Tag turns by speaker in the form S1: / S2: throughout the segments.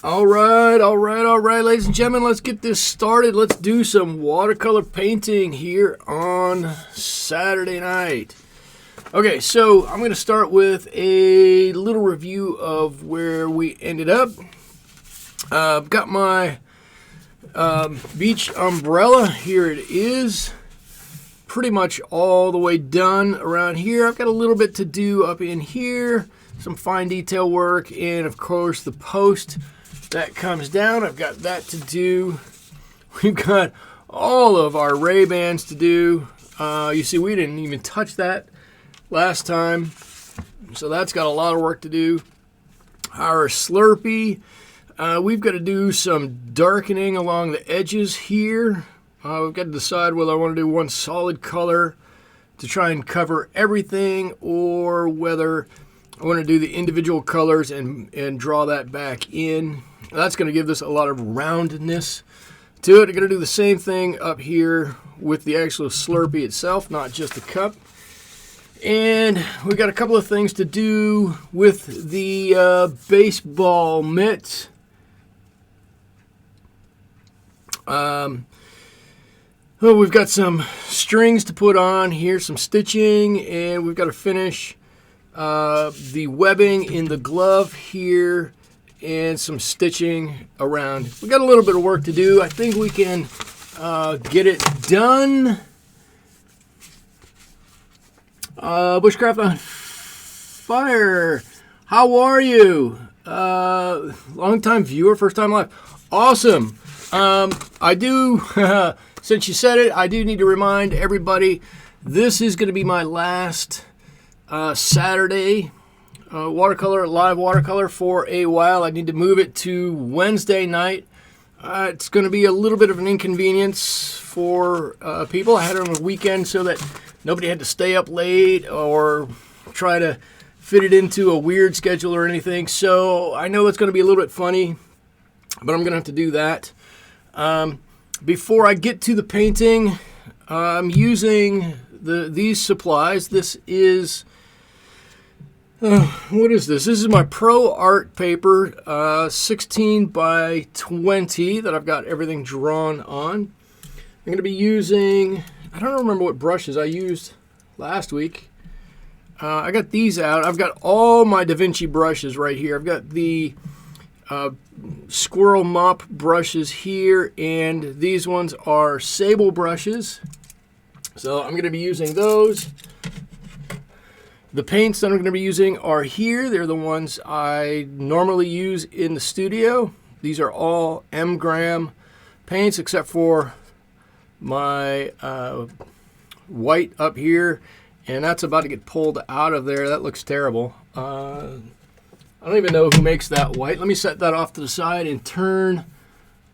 S1: All right, ladies and gentlemen, let's get this started. Let's do some watercolor painting here on Saturday night. Okay, so I'm going to start with a little review of where we ended up. I've got my beach umbrella. Here it is. Pretty much all the way done around here. I've got a little bit to do up in here. Some fine detail work, and of course the post that comes down. I've got that to do. We've got all of our Ray-Bans to do. You see, we didn't even touch that last time, so that's got a lot of work to do. Our Slurpee, we've got to do some darkening along the edges here. We've got to decide whether I want to do one solid color to try and cover everything, or whether I want to do the individual colors and draw that back in. That's going to give this a lot of roundness to it. I'm going to do the same thing up here with the actual Slurpee itself, not just the cup. And we got a couple of things to do with the baseball mitt. Well, we've got some strings to put on here, some stitching, and we've got to finish the webbing in the glove here and some stitching around. We got a little bit of work to do. I think we can get it done. Bushcraft on Fire, how are you? Long-time viewer, first-time live. Awesome. I do, since you said it, I do need to remind everybody, this is going to be my last Saturday live watercolor for a while. I need to move it to Wednesday night. It's going to be a little bit of an inconvenience for people. I had it on the weekend so that nobody had to stay up late or try to fit it into a weird schedule or anything. So I know it's going to be a little bit funny, but I'm going to have to do that. Before I get to the painting, I'm using these supplies. This is what is this? This is my Pro Art paper, 16 by 20 that I've got everything drawn on. I'm going to be using, I don't remember what brushes I used last week. I got these out. I've got all my Da Vinci brushes right here. I've got the squirrel mop brushes here, and these ones are sable brushes. So I'm going to be using those. The paints that I'm going to be using are here. They're the ones I normally use in the studio. These are all M-gram paints except for my white up here, and that's about to get pulled out of there. That looks terrible. I don't even know who makes that white. Let me set that off to the side and turn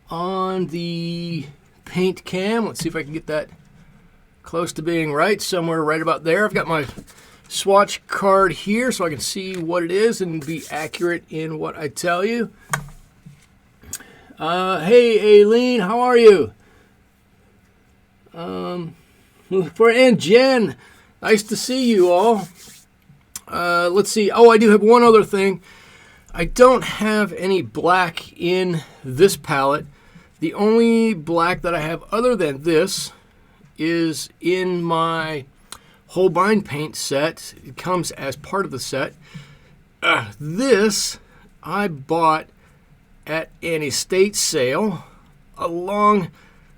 S1: on the paint cam. Let's see if I can get that close to being right, somewhere right about there. I've got my swatch card here so I can see what it is and be accurate in what I tell you. Hey, Aileen, how are you? And Jen, nice to see you all. Let's see. Oh, I do have one other thing. I don't have any black in this palette. The only black that I have other than this is in my Holbein paint set. It comes as part of the set. This I bought at an estate sale a long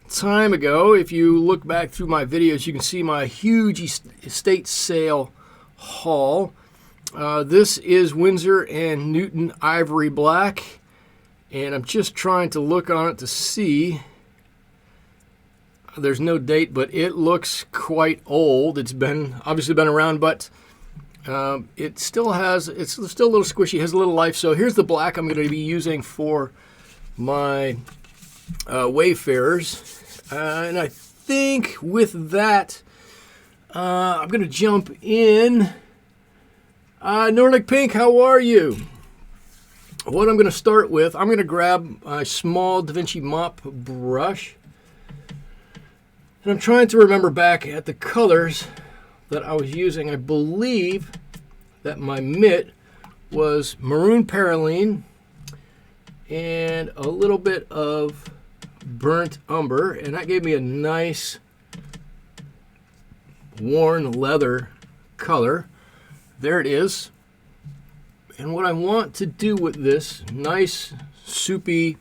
S1: time ago. If you look back through my videos, you can see my huge estate sale haul. This is Winsor and Newton Ivory Black, and I'm just trying to look on it to see. There's no date, but it looks quite old. It's obviously been around, but it's still a little squishy, has a little life. So here's the black I'm going to be using for my Wayfarers. And I think with that, I'm going to jump in. Nordic Pink, how are you? What I'm going to start with, I'm going to grab a small Da Vinci mop brush. And I'm trying to remember back at the colors that I was using. I believe that my mitt was maroon perylene and a little bit of burnt umber, and that gave me a nice worn leather color. There it is. And what I want to do with this nice soupy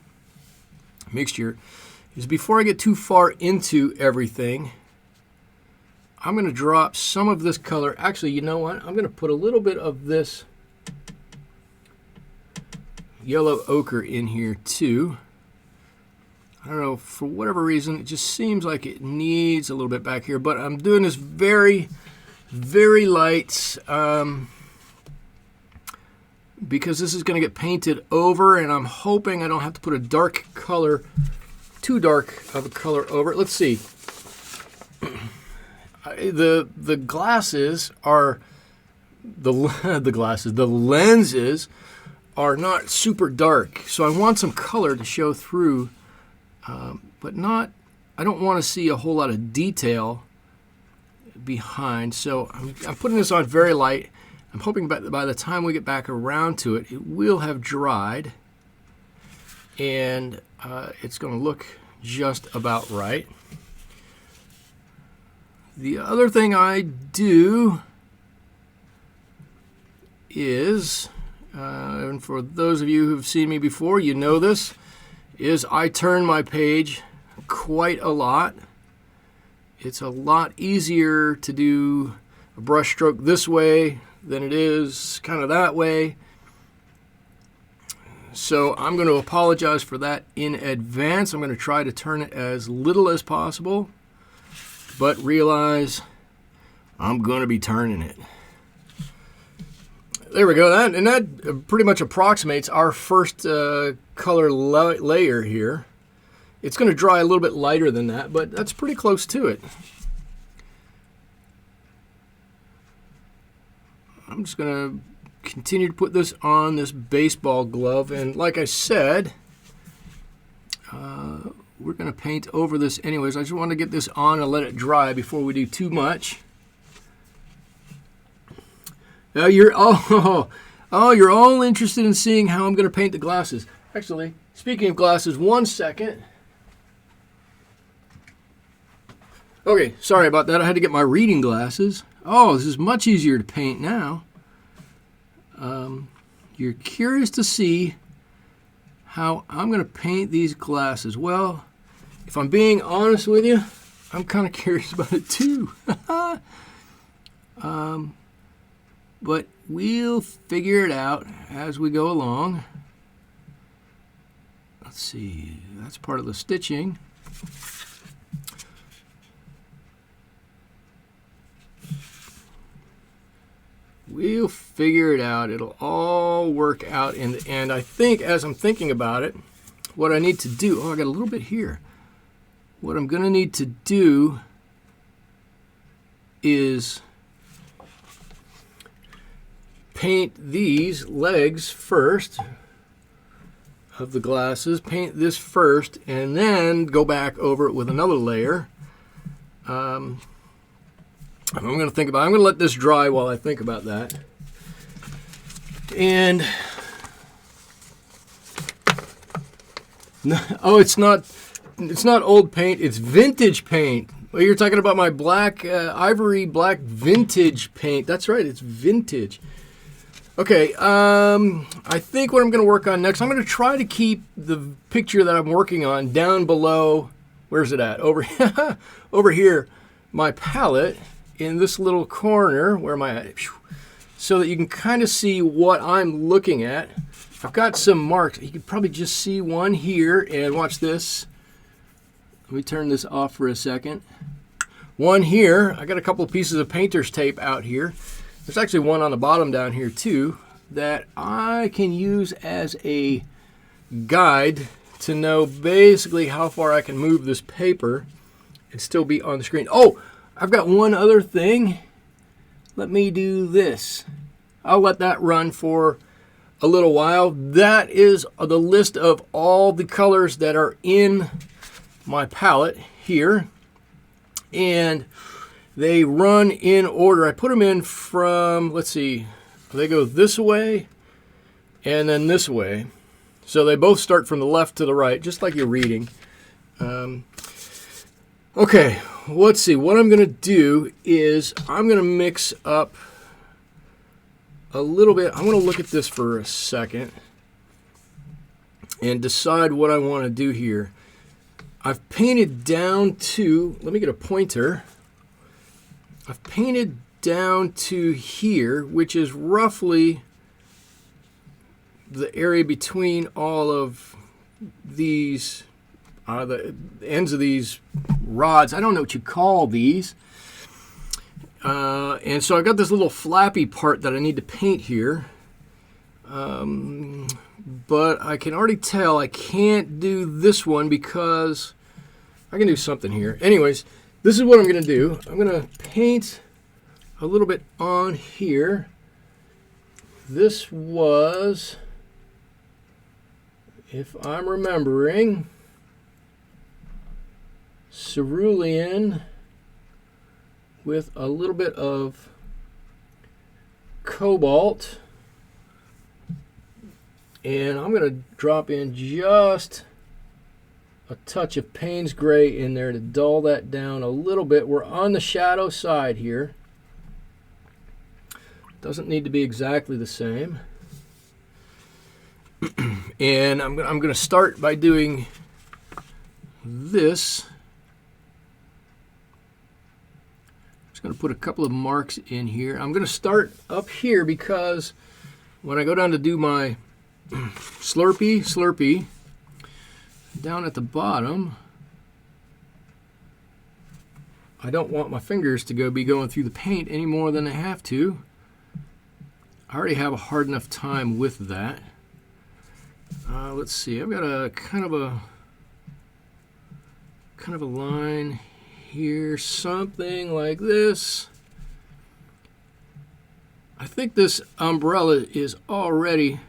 S1: mixture is, before I get too far into everything, I'm going to drop some of this color. Actually, you know what? I'm going to put a little bit of this yellow ochre in here too. I don't know, for whatever reason, it just seems like it needs a little bit back here, but I'm doing this very, very light because this is going to get painted over, and I'm hoping I don't have to put a dark color, too dark of a color over it. Let's see. The glasses are, the lenses are not super dark, so I want some color to show through, but not, I don't want to see a whole lot of detail behind. So I'm putting this on very light. I'm hoping by the time we get back around to it, it will have dried, and it's going to look just about right. The other thing I do is, and for those of you who've seen me before, you know this, is I turn my page quite a lot. It's a lot easier to do a brush stroke this way than it is kind of that way. So I'm going to apologize for that in advance. I'm going to try to turn it as little as possible, but realize I'm going to be turning it. There we go. That pretty much approximates our first color layer here. It's going to dry a little bit lighter than that, but that's pretty close to it. I'm just going to continue to put this on this baseball glove, and like I said, we're going to paint over this anyways. I just want to get this on and let it dry before we do too much. Now you're you're all interested in seeing how I'm going to paint the glasses. Actually, speaking of glasses, 1 second. Okay, sorry about that. I had to get my reading glasses. Oh, this is much easier to paint now. You're curious to see how I'm going to paint these glasses. Well, if I'm being honest with you, I'm kind of curious about it too. But we'll figure it out as we go along. Let's see, that's part of the stitching. We'll figure it out. It'll all work out in the end. I think, as I'm thinking about it, what I need to do, I got a little bit here. What I'm going to need to do is paint these legs first of the glasses, paint this first, and then go back over it with another layer. I'm going to think about it. I'm going to let this dry while I think about that. And oh, it's not old paint, it's vintage paint. Well, you're talking about my black ivory black vintage paint. That's right, it's vintage. Okay, I think what I'm going to work on next, I'm going to try to keep the picture that I'm working on down below. Where's it at? Over here, my palette, in this little corner. Where am I at? So that you can kind of see what I'm looking at. I've got some marks. You can probably just see one here, and watch this. Let me turn this off for a second. One here. I got a couple of pieces of painter's tape out here. There's actually one on the bottom down here too that I can use as a guide to know basically how far I can move this paper and still be on the screen. Oh, I've got one other thing. Let me do this. I'll let that run for a little while. That is the list of all the colors that are in my palette here. And they run in order. I put them in from, let's see, they go this way and then this way. So they both start from the left to the right, just like you're reading. Okay, let's see. What I'm going to do is I'm going to mix up a little bit. I'm going to look at this for a second and decide what I want to do here. I've painted down to, let me get a pointer. I've painted down to here, which is roughly the area between all of these, the ends of these rods. I don't know what you call these. And so I got this little flappy part that I need to paint here. But I can already tell I can't do this one because I can do something here. Anyways, this is what I'm going to do. I'm going to paint a little bit on here. This was, if I'm remembering, cerulean with a little bit of cobalt. And I'm going to drop in just a touch of Payne's Gray in there to dull that down a little bit. We're on the shadow side here. Doesn't need to be exactly the same. And I'm going to start by doing this. Just going to put a couple of marks in here. I'm going to start up here because when I go down to do my slurpee down at the bottom, I don't want my fingers to be going through the paint any more than I have to. I already have a hard enough time with that. Let's see, I've got a kind of a line here, something like this. I think this umbrella is already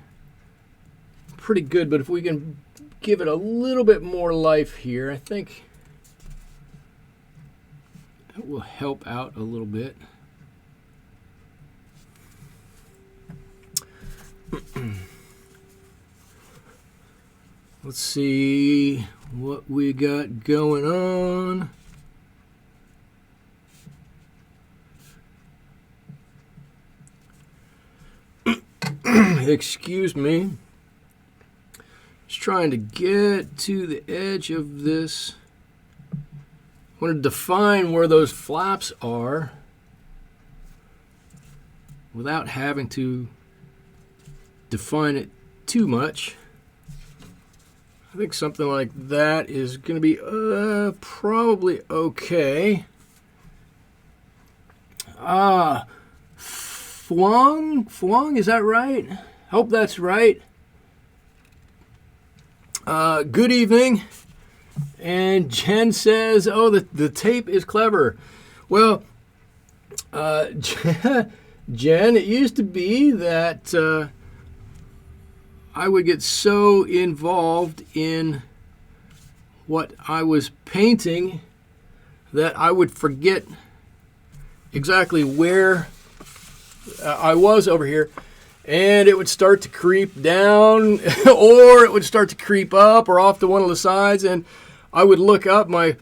S1: pretty good, but if we can give it a little bit more life here, I think that will help out a little bit. Let's see what we got going on. Excuse me. Just trying to get to the edge of this. I want to define where those flaps are without having to define it too much. I think something like that is going to be probably okay. Fuang, is that right? Hope that's right. Good evening. And Jen says, oh, the tape is clever. Well, Jen, it used to be that I would get so involved in what I was painting that I would forget exactly where I was over here, and it would start to creep down or it would start to creep up or off to one of the sides, and I would look up. My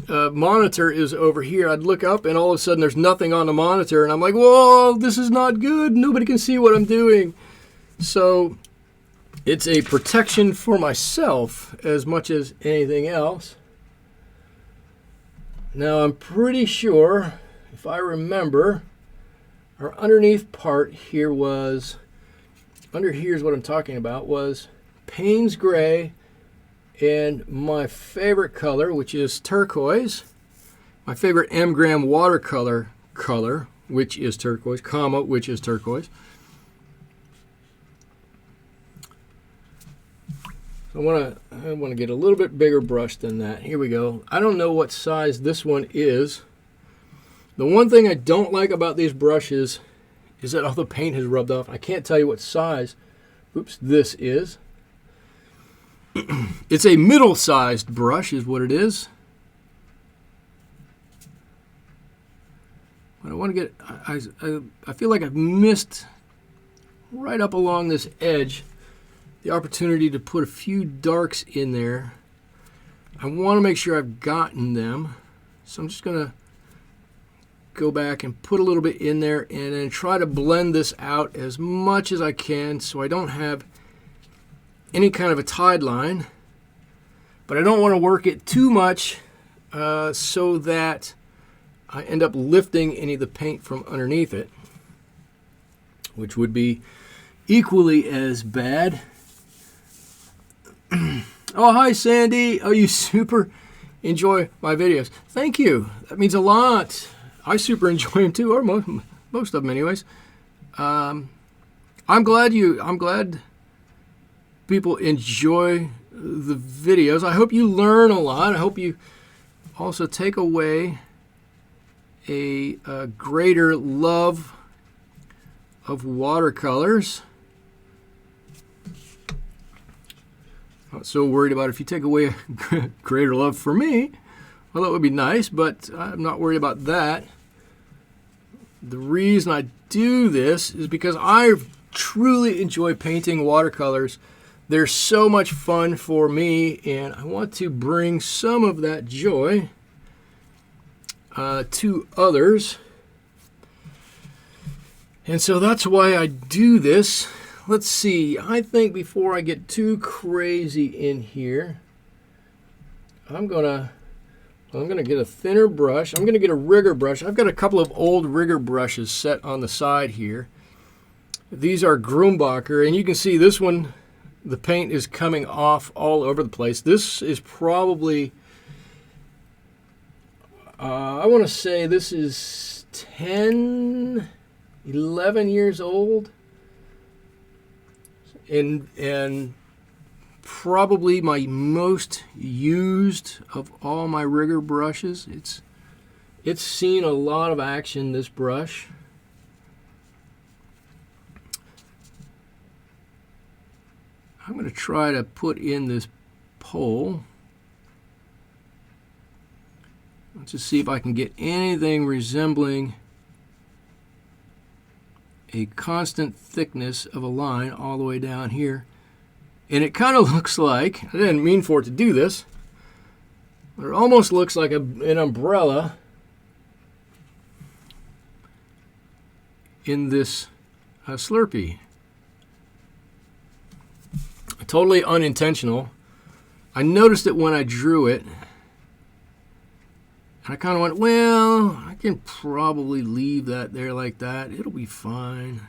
S1: monitor is over here. I'd look up and all of a sudden there's nothing on the monitor, and I'm like, whoa, this is not good. Nobody can see what I'm doing. So it's a protection for myself as much as anything else. Now I'm pretty sure, if I remember, our underneath part here was, under here's what I'm talking about, was Payne's Gray and my favorite color, which is turquoise. My favorite M-gram watercolor color, which is turquoise, comma, which is turquoise. I want to get a little bit bigger brush than that. Here we go. I don't know what size this one is. The one thing I don't like about these brushes is that all the paint has rubbed off. I can't tell you what size, oops, this is. It's a middle-sized brush is what it is. But I want to get, I feel like I've missed right up along this edge. the opportunity to put a few darks in there. I want to make sure I've gotten them. So I'm just going to go back and put a little bit in there and then try to blend this out as much as I can so I don't have any kind of a tide line. But I don't want to work it too much so that I end up lifting any of the paint from underneath it, which would be equally as bad. Oh, hi, Sandy. Oh, you super enjoy my videos. Thank you. That means a lot. I super enjoy them too, or most of them anyways. I'm glad people enjoy the videos. I hope you learn a lot. I hope you also take away a greater love of watercolors. Not so worried about if you take away a greater love for me. Well, that would be nice, but I'm not worried about that. The reason I do this is because I truly enjoy painting watercolors. They're so much fun for me, and I want to bring some of that joy to others. And so that's why I do this. Let's see, I think before I get too crazy in here, I'm gonna get a thinner brush. I'm gonna get a rigger brush. I've got a couple of old rigger brushes set on the side here. These are Grumbacher, and you can see this one, the paint is coming off all over the place. This is probably, I want to say this is 10, 11 years old. And probably my most used of all my rigger brushes. It's seen a lot of action, this brush. I'm going to try to put in this pole. Let's just see if I can get anything resembling a constant thickness of a line all the way down here. And it kind of looks like, I didn't mean for it to do this, but it almost looks like an umbrella in this Slurpee. Totally unintentional. I noticed it when I drew it. And I kind of went, well, I can probably leave that there like that. It'll be fine.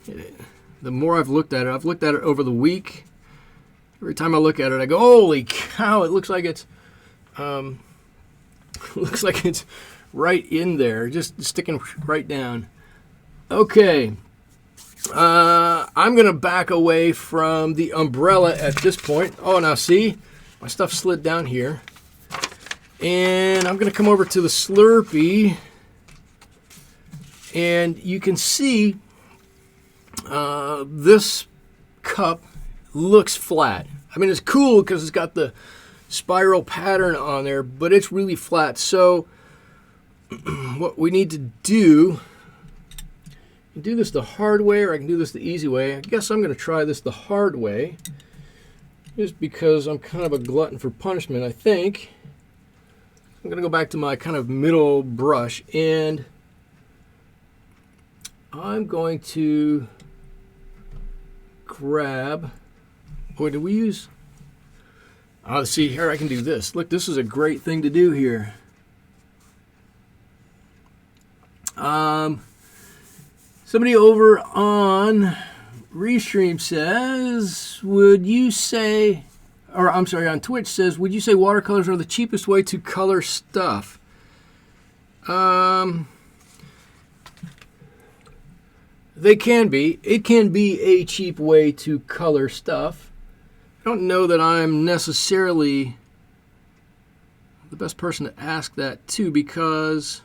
S1: The more I've looked at it over the week. Every time I look at it, I go, holy cow, it looks like it's right in there, just sticking right down. Okay. I'm going to back away from the umbrella at this point. Oh, now see, my stuff slid down here. And I'm going to come over to the Slurpee, and you can see this cup looks flat. I mean, it's cool because it's got the spiral pattern on there, but it's really flat. So what we need to do, I can do this the hard way or I can do this the easy way. I guess I'm going to try this the hard way, just because I'm kind of a glutton for punishment, I think. I'm going to go back to my kind of middle brush, and I'm going to grab, boy, did we use, oh, see here, I can do this. Look, this is a great thing to do here. Somebody over on Restream says, would you say, or I'm sorry, on Twitch says, would you say watercolors are the cheapest way to color stuff? They can be. It can be a cheap way to color stuff. I don't know that I'm necessarily the best person to ask that to, because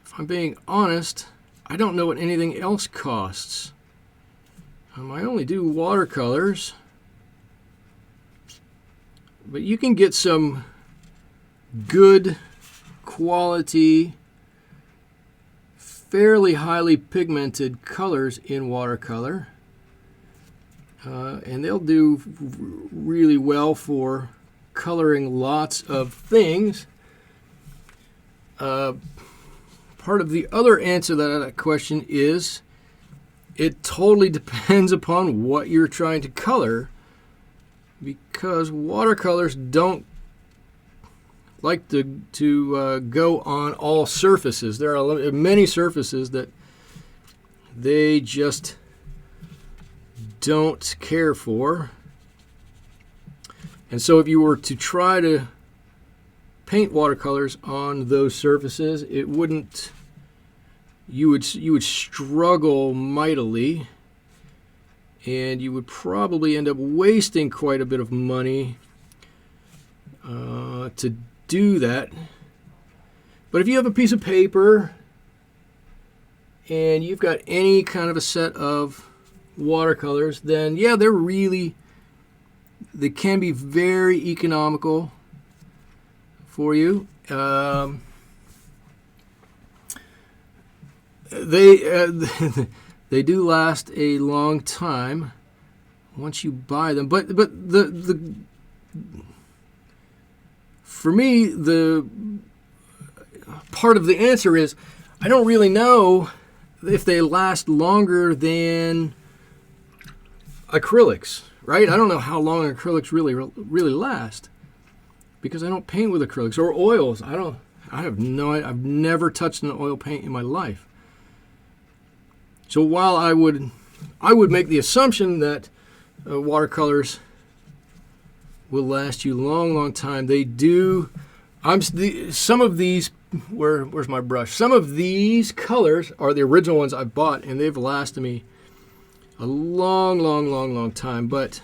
S1: if I'm being honest, I don't know what anything else costs. I only do watercolors. But you can get some good quality, fairly highly pigmented colors in watercolor. and they'll do really well for coloring lots of things. Part of the other answer to that question is it totally depends upon what you're trying to color, because watercolors don't like to go on all surfaces. There are many surfaces that they just don't care for. And so if you were to try to paint watercolors on those surfaces, it wouldn't, you would struggle mightily, and you would probably end up wasting quite a bit of money to do that. But if you have a piece of paper and you've got any kind of a set of watercolors, then yeah, they can be very economical for you. They do last a long time once you buy them. But the for me, the part of the answer is I don't really know if they last longer than acrylics, right? I don't know how long acrylics really last, because I don't paint with acrylics or oils. I have no idea. I've never touched an oil paint in my life. So while I would make the assumption that watercolors will last you a long time, they do. Some of these, where's my brush? Some of these colors are the original ones I bought, and they've lasted me a long time. But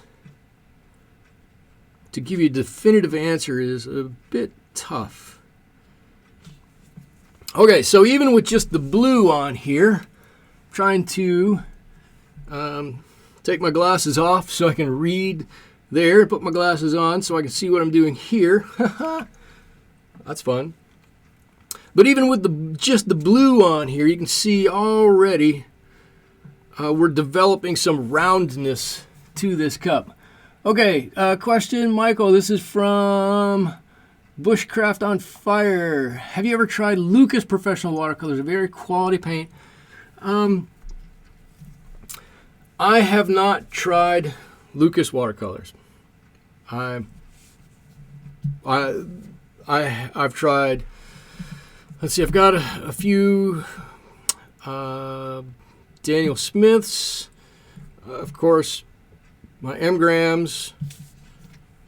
S1: to give you a definitive answer is a bit tough. Okay, so even with just the blue on here, I'm trying to take my glasses off so I can read there, put my glasses on so I can see what I'm doing here. That's fun. But even with just the blue on here, you can see already we're developing some roundness to this cup. Okay, question, Michael. This is from Bushcraft on Fire. Have you ever tried Lucas Professional Watercolors? A very quality paint. I have not tried Lucas watercolors. I've tried. Let's see. I've got a few Daniel Smiths, of course, my M-Grams,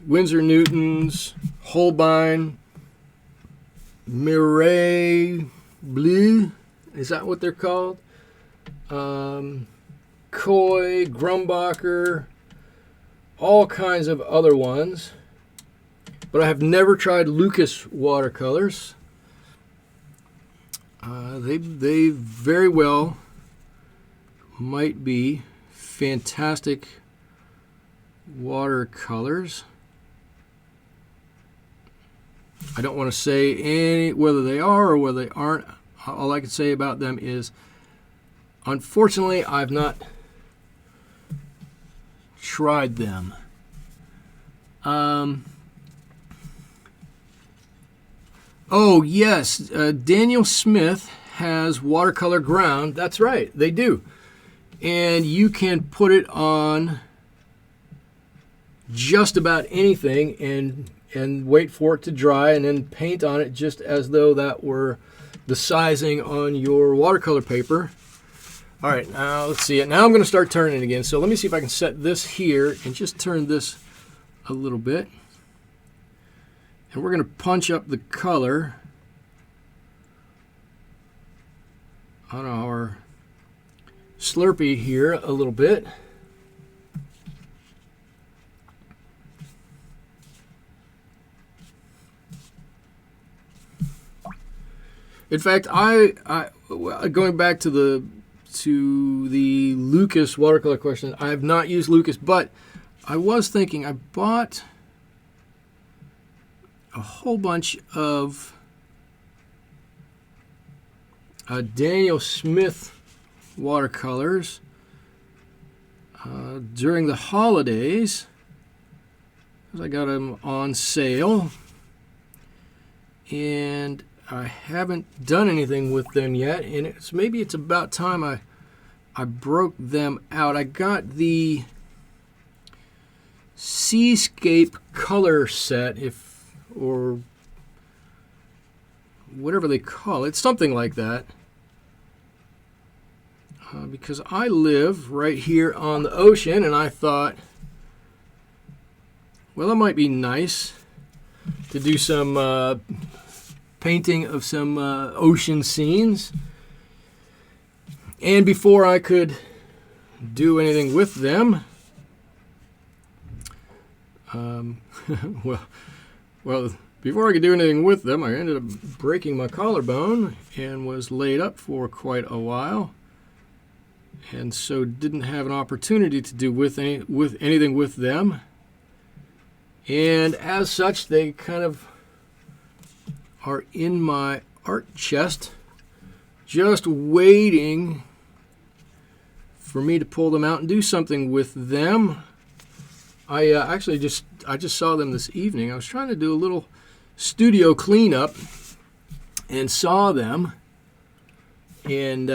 S1: Winsor Newtons, Holbein, Mireille Bleu. Is that what they're called? Coy, Grumbacher, all kinds of other ones. But I have never tried Lucas watercolors. They very well might be fantastic watercolors. I don't want to say whether they are or whether they aren't. All I can say about them is, unfortunately, I've not tried them. Oh, yes, Daniel Smith has watercolor ground. That's right, they do. And you can put it on just about anything and wait for it to dry and then paint on it just as though that were the sizing on your watercolor paper. All right, now let's see it. Now I'm going to start turning it again. So let me see if I can set this here and just turn this a little bit. And we're going to punch up the color on our Slurpee here a little bit. In fact, I going back to the Lucas watercolor question, I have not used Lucas, but I was thinking I bought a whole bunch of Daniel Smith watercolors. during the holidays, because I got them on sale, and I haven't done anything with them yet, and maybe it's about time I broke them out. I got the Seascape color set, or whatever they call it, something like that, because I live right here on the ocean, and I thought, well, it might be nice to do some painting of some ocean scenes. And before I could do anything with them, well, before I could do anything with them, I ended up breaking my collarbone and was laid up for quite a while, and so didn't have an opportunity to do anything with them. And as such, they kind of are in my art chest, just waiting for me to pull them out and do something with them. I just saw them this evening. I was trying to do a little studio cleanup and saw them. And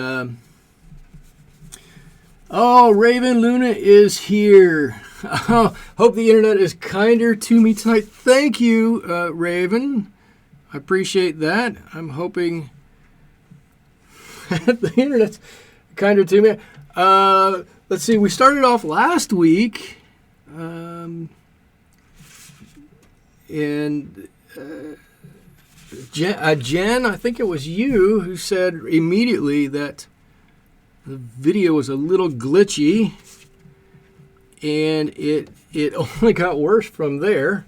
S1: oh, Raven Luna is here. Hope the internet is kinder to me tonight. Thank you, Raven. I appreciate that. I'm hoping the internet's kinder to me. Let's see. We started off last week, and Jen, I think it was you who said immediately that the video was a little glitchy, and it only got worse from there.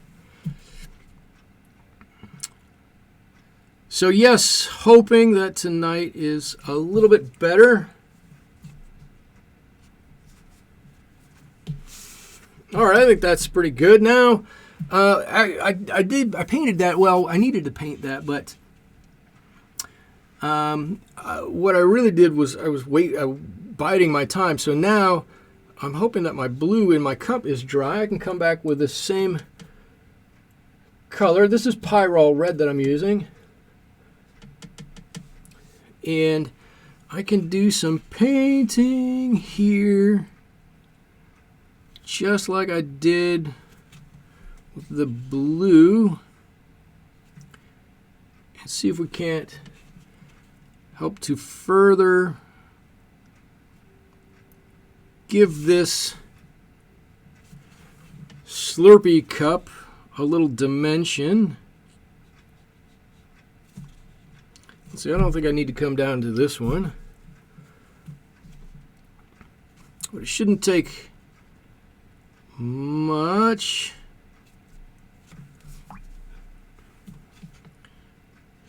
S1: So yes, hoping that tonight is a little bit better. All right, I think that's pretty good. Now, I painted that. Well, I needed to paint that, but what I really did was I was biding my time. So now I'm hoping that my blue in my cup is dry. I can come back with the same color. This is Pyrrole Red that I'm using. And I can do some painting here, just like I did with the blue. And see if we can't help to further give this Slurpee cup a little dimension. See, I don't think I need to come down to this one, but it shouldn't take much.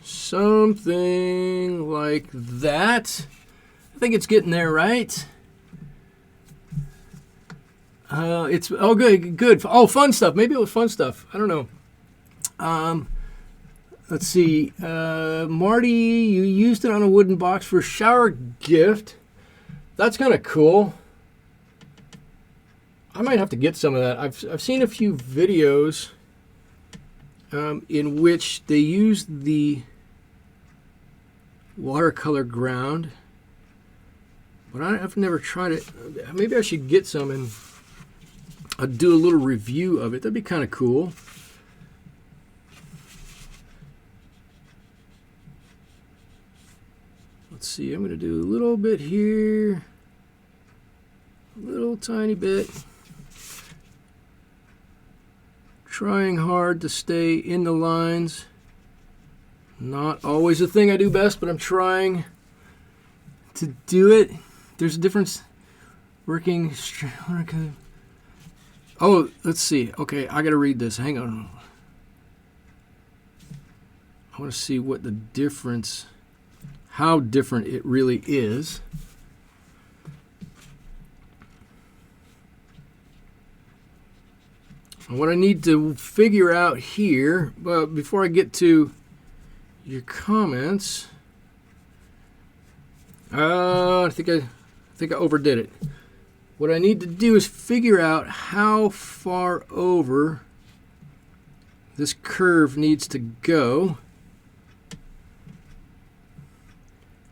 S1: Something like that. I think it's getting there, right? It's good. Oh, fun stuff. Maybe it was fun stuff. I don't know. Let's see. Marty, you used it on a wooden box for a shower gift. That's kind of cool. I might have to get some of that. I've seen a few videos in which they use the watercolor ground, but I've never tried it. Maybe I should get some and I'll do a little review of it. That'd be kind of cool. Let's see, I'm going to do a little bit here, a little tiny bit. Trying hard to stay in the lines. Not always the thing I do best, but I'm trying to do it. There's a difference working. Oh, let's see. Okay, I got to read this. Hang on. I want to see what the difference, how different it really is. What I need to figure out here, but before I get to your comments, I think I overdid it. what I need to do is figure out how far over this curve needs to go.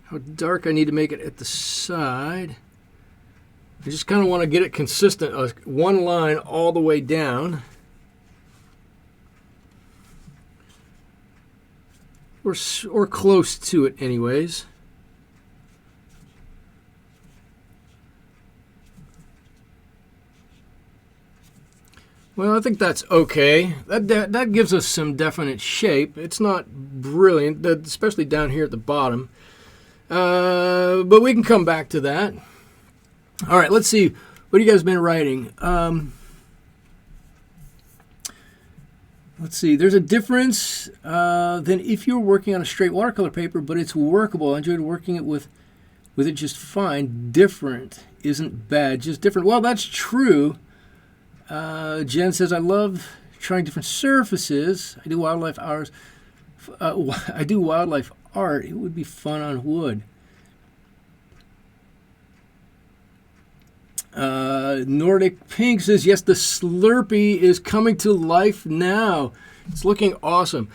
S1: How dark I need to make it at the side. I just kind of want to get it consistent, one line all the way down. Or close to it anyways. Well, I think that's okay. That gives us some definite shape. It's not brilliant, especially down here at the bottom. But we can come back to that. All right, let's see. What have you guys been writing? Let's see. There's a difference than if you're working on a straight watercolor paper, but it's workable. I enjoyed working it with it just fine. Different isn't bad, just different. Well, that's true. Jen says, I love trying different surfaces. I do wildlife hours. I do wildlife art. It would be fun on wood. Nordic Pink says, yes, the Slurpee is coming to life now. It's looking awesome.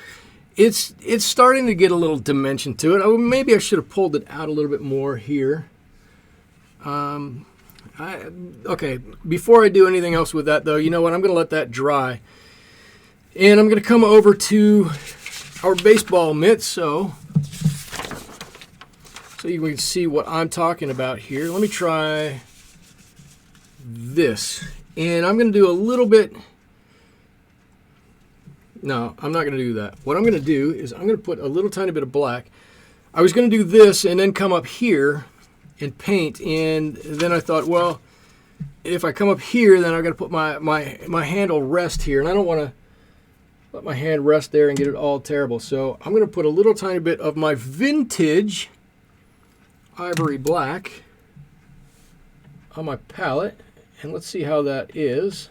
S1: It's starting to get a little dimension to it. Oh, maybe I should have pulled it out a little bit more here. Okay, before I do anything else with that, though, you know what? I'm going to let that dry. And I'm going to come over to our baseball mitts so you can see what I'm talking about here. Let me try this. And I'm going to do a little bit... No, I'm not going to do that. What I'm going to do is I'm going to put a little tiny bit of black. I was going to do this and then come up here and paint, and then I thought, well, if I come up here, then I've got to put my handle rest here, and I don't want to let my hand rest there and get it all terrible. So I'm going to put a little tiny bit of my vintage ivory black on my palette, and let's see how that is.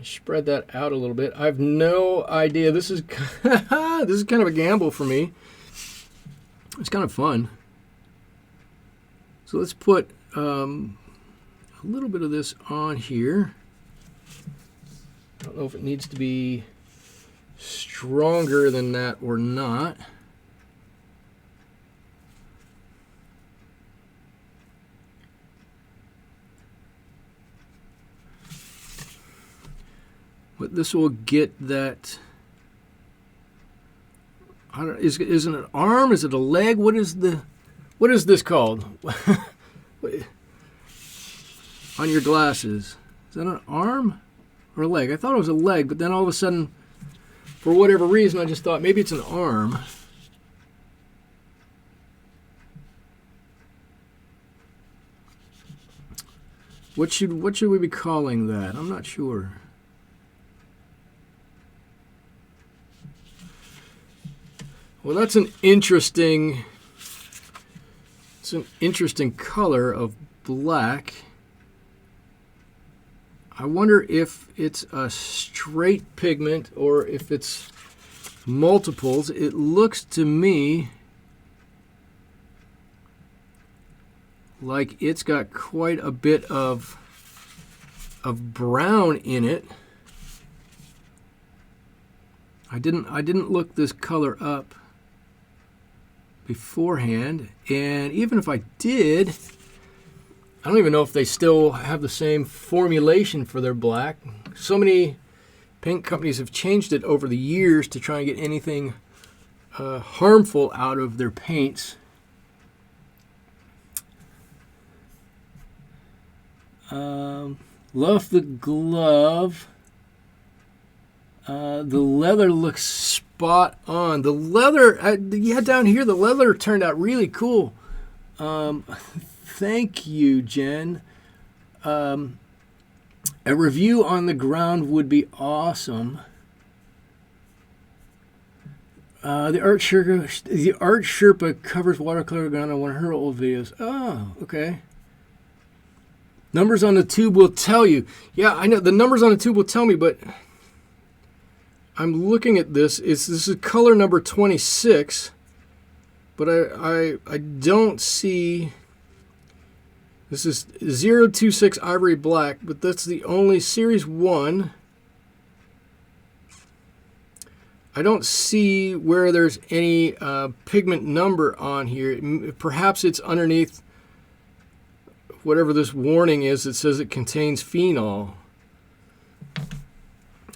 S1: Spread that out a little bit. I have no idea. This is this is kind of a gamble for me. It's kind of fun. So let's put a little bit of this on here. I don't know if it needs to be stronger than that or not. But this will get that. I don't, is it an arm? Is it a leg? What is this called? On your glasses. Is that an arm or a leg? I thought it was a leg, but then all of a sudden, for whatever reason, I just thought maybe it's an arm. What should we be calling that? I'm not sure. Well, that's an interesting. It's an interesting color of black. I wonder if it's a straight pigment or if it's multiples. It looks to me like it's got quite a bit of brown in it. I didn't look this color up beforehand, and even if I did, I don't even know if they still have the same formulation for their black. So many paint companies have changed it over the years to try and get anything harmful out of their paints. Love the glove. The leather looks spot on. The leather, yeah, down here, the leather turned out really cool. Thank you, Jen. A review on the ground would be awesome. The Art Sherpa covers watercolor ground on one of her old videos. Oh, okay. Numbers on the tube will tell you. Yeah, I know the numbers on the tube will tell me, but I'm looking at this. This is color number 26, but I don't see This is 026 Ivory Black, but that's the only Series 1. I don't see where there's any pigment number on here. Perhaps it's underneath whatever this warning is that says it contains phenol.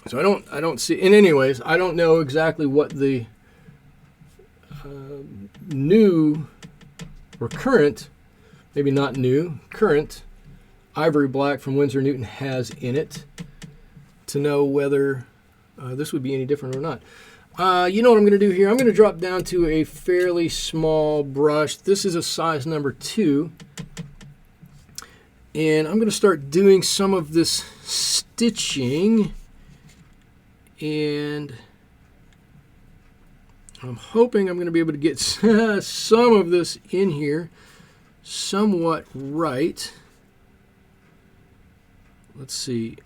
S1: So I don't see. And anyways, I don't know exactly what the new or current, maybe not new, current Ivory Black from Winsor Newton has in it to know whether this would be any different or not. You know what I'm going to do here? I'm going to drop down to a fairly small brush. This is a size number 2. And I'm going to start doing some of this stitching. And I'm hoping I'm going to be able to get some of this in here somewhat right. Let's see.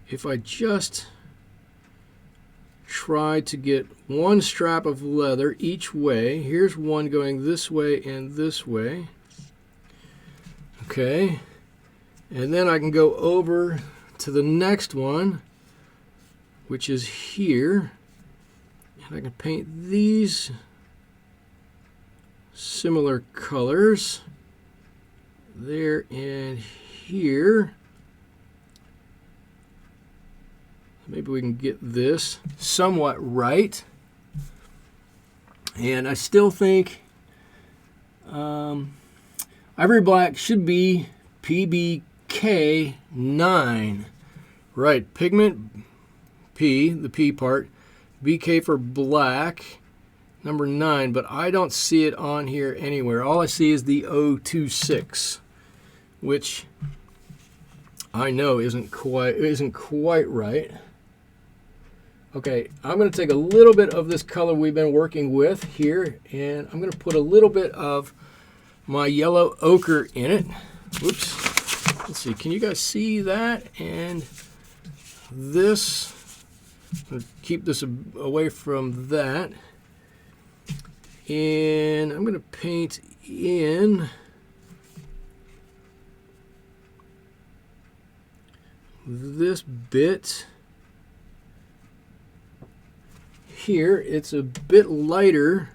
S1: If I just try to get one strap of leather each way. Here's one going this way and this way. Okay. And then I can go over to the next one, which is here. And I can paint these similar colors there and here. Maybe we can get this somewhat right. And I still think Ivory Black should be PBK 9. Right, pigment P, the P part, BK for black, number 9, but I don't see it on here anywhere. All I see is the 026, which I know isn't quite right. Okay, I'm going to take a little bit of this color we've been working with here, and I'm going to put a little bit of my yellow ochre in it. Whoops. Let's see, can you guys see that? And this, I'm going to keep this away from that. And I'm going to paint in this bit here. It's a bit lighter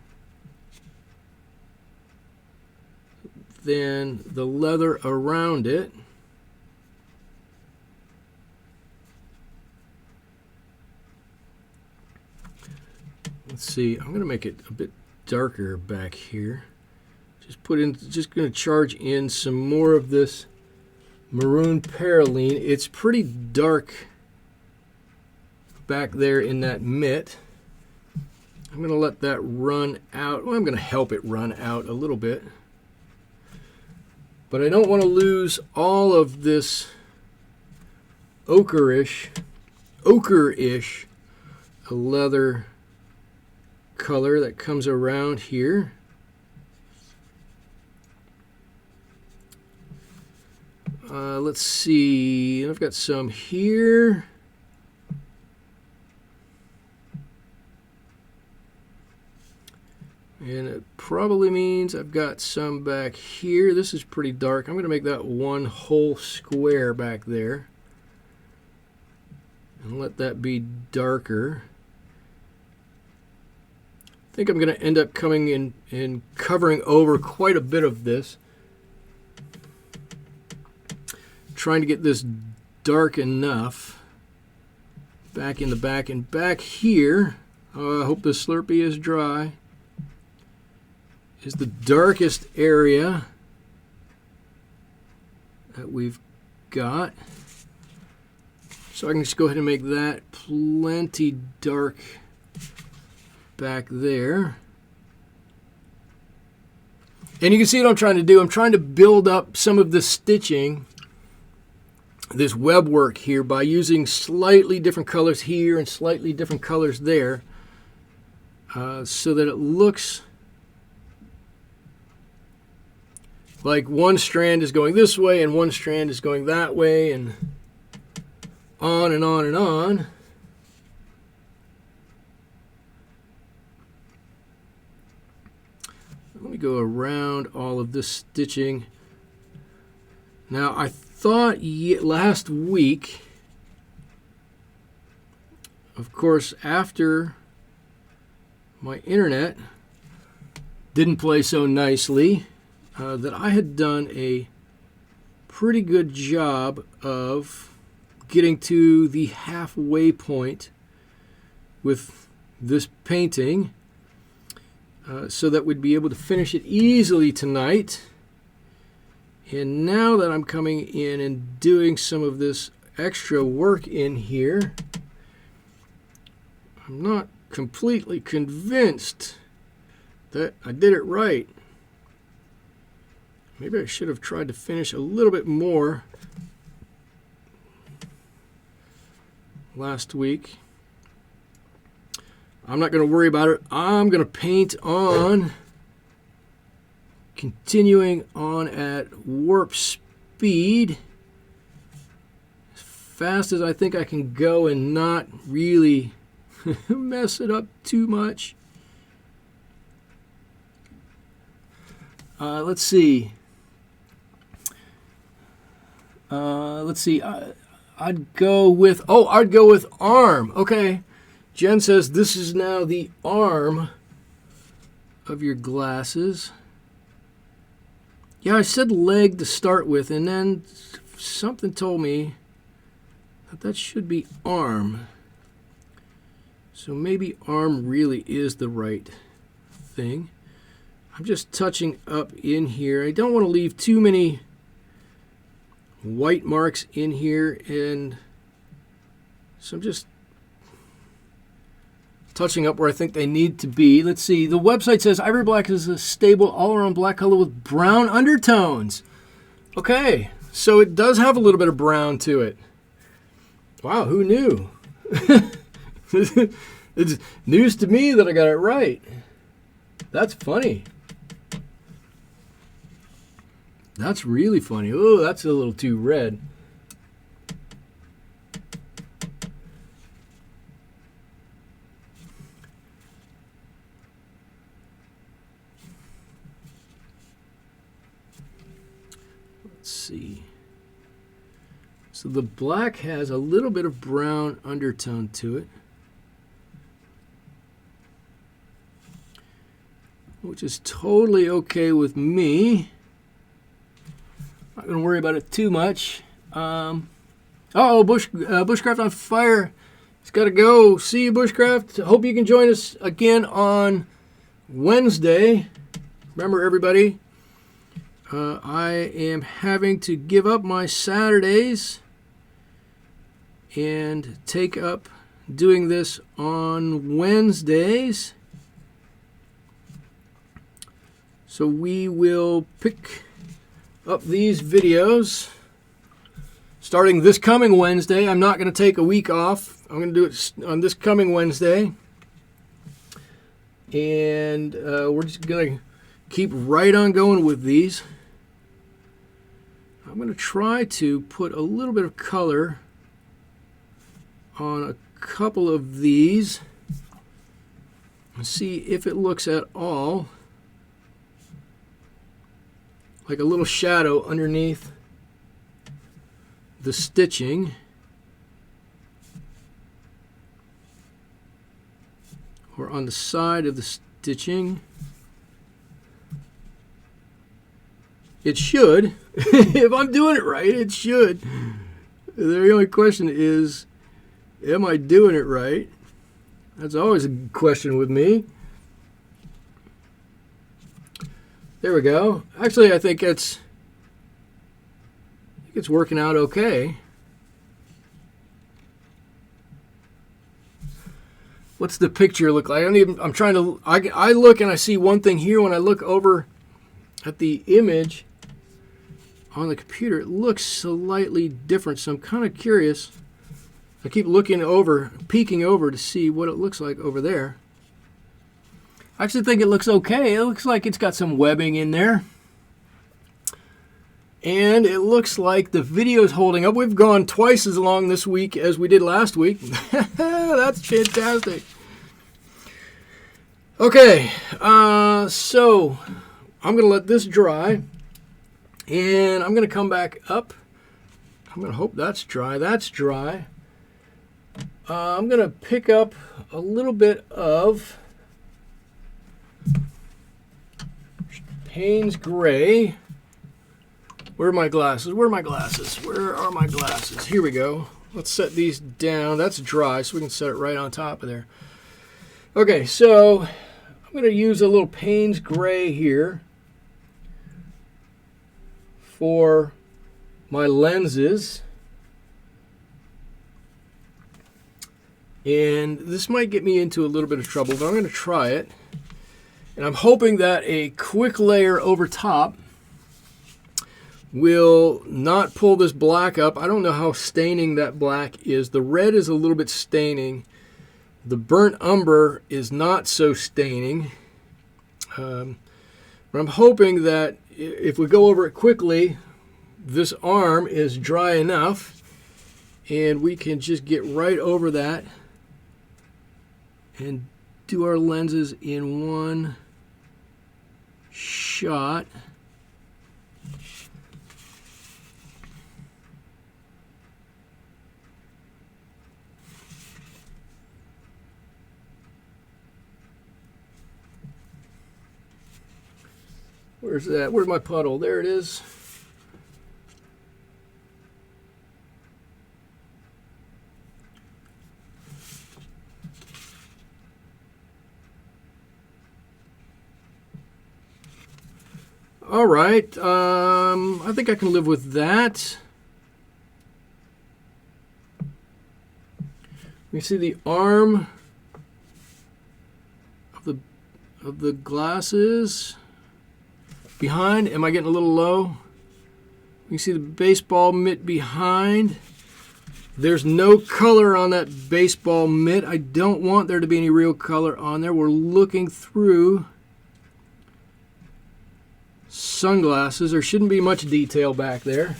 S1: than the leather around it. Let's see, I'm going to make it a bit darker back here. Just going to charge in some more of this maroon perylene. It's pretty dark back there in that mitt. I'm going to let that run out. Well, I'm going to help it run out a little bit. But I don't want to lose all of this ochre-ish leather color that comes around here. Let's see, I've got some here. And it probably means I've got some back here. This is pretty dark. I'm going to make that one whole square back there. And let that be darker. I think I'm going to end up coming in and covering over quite a bit of this. Trying to get this dark enough back in the back. And back here, I hope the Slurpee is dry, is the darkest area that we've got. So I can just go ahead and make that plenty dark back there. And you can see what I'm trying to do. I'm trying to build up some of the stitching, this web work here, by using slightly different colors here and slightly different colors there, so that it looks like one strand is going this way and one strand is going that way, and on and on and on. Let me go around all of this stitching. Now, I thought last week, of course, after my internet didn't play so nicely, that I had done a pretty good job of getting to the halfway point with this painting, so that we'd be able to finish it easily tonight. And now that I'm coming in and doing some of this extra work in here, I'm not completely convinced that I did it right. Maybe I should have tried to finish a little bit more last week. I'm not going to worry about it. I'm going to paint on, continuing on at warp speed, as fast as I think I can go and not really mess it up too much. Let's see. I'd go with arm. Okay. Jen says this is now the arm of your glasses. Yeah, I said leg to start with, and then something told me that should be arm. So maybe arm really is the right thing. I'm just touching up in here. I don't want to leave too many white marks in here, and so I'm just touching up where I think they need to be. Let's see. The website says Ivory Black is a stable all-around black color with brown undertones. Okay, so it does have a little bit of brown to it. Wow, who knew? It's news to me that I got it right. That's funny. That's really funny. Oh, that's a little too red. Let's see. So the black has a little bit of brown undertone to it, which is totally okay with me. Not going to worry about it too much. Bushcraft on fire. It's got to go. See you, Bushcraft. Hope you can join us again on Wednesday. Remember, everybody, I am having to give up my Saturdays and take up doing this on Wednesdays. So we will pick up these videos starting this coming Wednesday. I'm not going to take a week off. I'm going to do it on this coming Wednesday. And we're just going to keep right on going with these. I'm going to try to put a little bit of color on a couple of these and see if it looks at all like a little shadow underneath the stitching, or on the side of the stitching. It should. If I'm doing it right, it should. The only question is, am I doing it right? That's always a question with me. There we go. Actually, I think it's working out okay. What's the picture look like? I look and I see one thing here. When I look over at the image on the computer, it looks slightly different. So I'm kind of curious. I keep looking over, peeking over to see what it looks like over there. I actually think it looks okay. It looks like it's got some webbing in there. And it looks like the video is holding up. We've gone twice as long this week as we did last week. That's fantastic. Okay, so I'm going to let this dry. And I'm going to come back up. I'm going to hope that's dry. That's dry. I'm going to pick up a little bit of Payne's Gray. Where are my glasses? Where are my glasses? Where are my glasses? Here we go. Let's set these down. That's dry, so we can set it right on top of there. Okay, so I'm going to use a little Payne's Gray here for my lenses. And this might get me into a little bit of trouble, but I'm going to try it. And I'm hoping that a quick layer over top will not pull this black up. I don't know how staining that black is. The red is a little bit staining. The burnt umber is not so staining. But I'm hoping that if we go over it quickly, this arm is dry enough and we can just get right over that and do our lenses in one shot. Where's that? Where's my puddle? There it is. All right. I think I can live with that. You see the arm of the glasses. Behind, am I getting a little low? You can see the baseball mitt behind. There's no color on that baseball mitt. I don't want there to be any real color on there. We're looking through sunglasses. There shouldn't be much detail back there.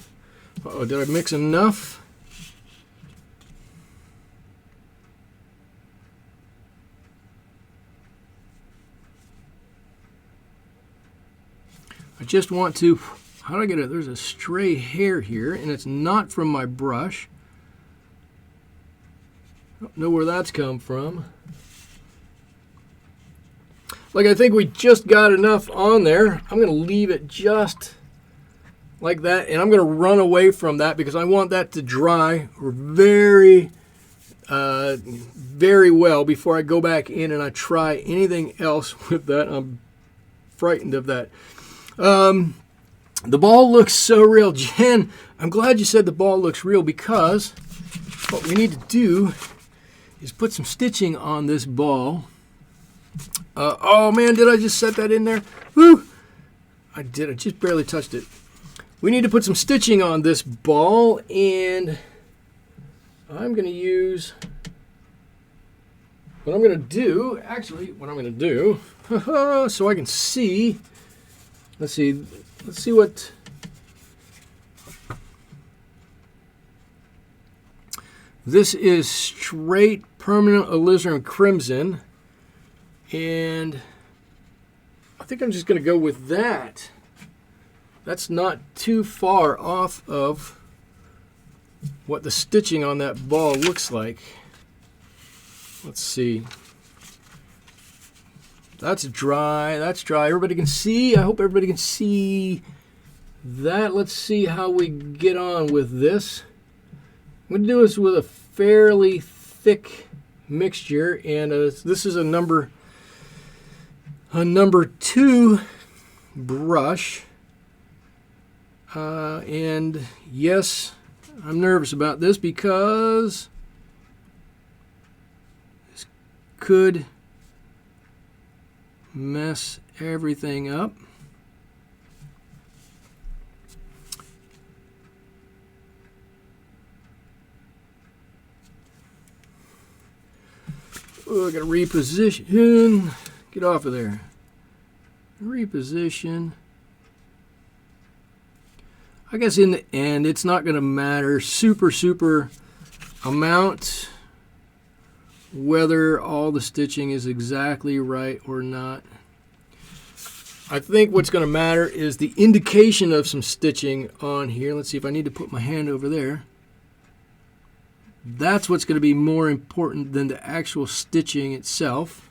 S1: Uh-oh, did I mix enough? I just want to, how do I get it? There's a stray hair here, and it's not from my brush. I don't know where that's come from. Like, I think we just got enough on there. I'm going to leave it just like that, and I'm going to run away from that because I want that to dry very, very well before I go back in and I try anything else with that. I'm frightened of that. The ball looks so real. Jen, I'm glad you said the ball looks real because what we need to do is put some stitching on this ball. Oh man, did I just set that in there? Woo! I did. I just barely touched it. We need to put some stitching on this ball, and I'm going to use what I'm going to do. Actually, what I'm going to do, so I can see. Let's see. Let's see what. This is straight permanent alizarin crimson, and I think I'm just going to go with that. That's not too far off of what the stitching on that ball looks like. Let's see. That's dry. That's dry. Everybody can see. I hope everybody can see that. Let's see how we get on with this. I'm going to do this with a fairly thick mixture, and this is a number 2 brush. And yes, I'm nervous about this because this could mess everything up. Oh, I gotta reposition. Get off of there. Reposition. I guess in the end, it's not going to matter super amount whether all the stitching is exactly right or not. I think what's going to matter is the indication of some stitching on here. Let's see if I need to put my hand over there. That's what's going to be more important than the actual stitching itself.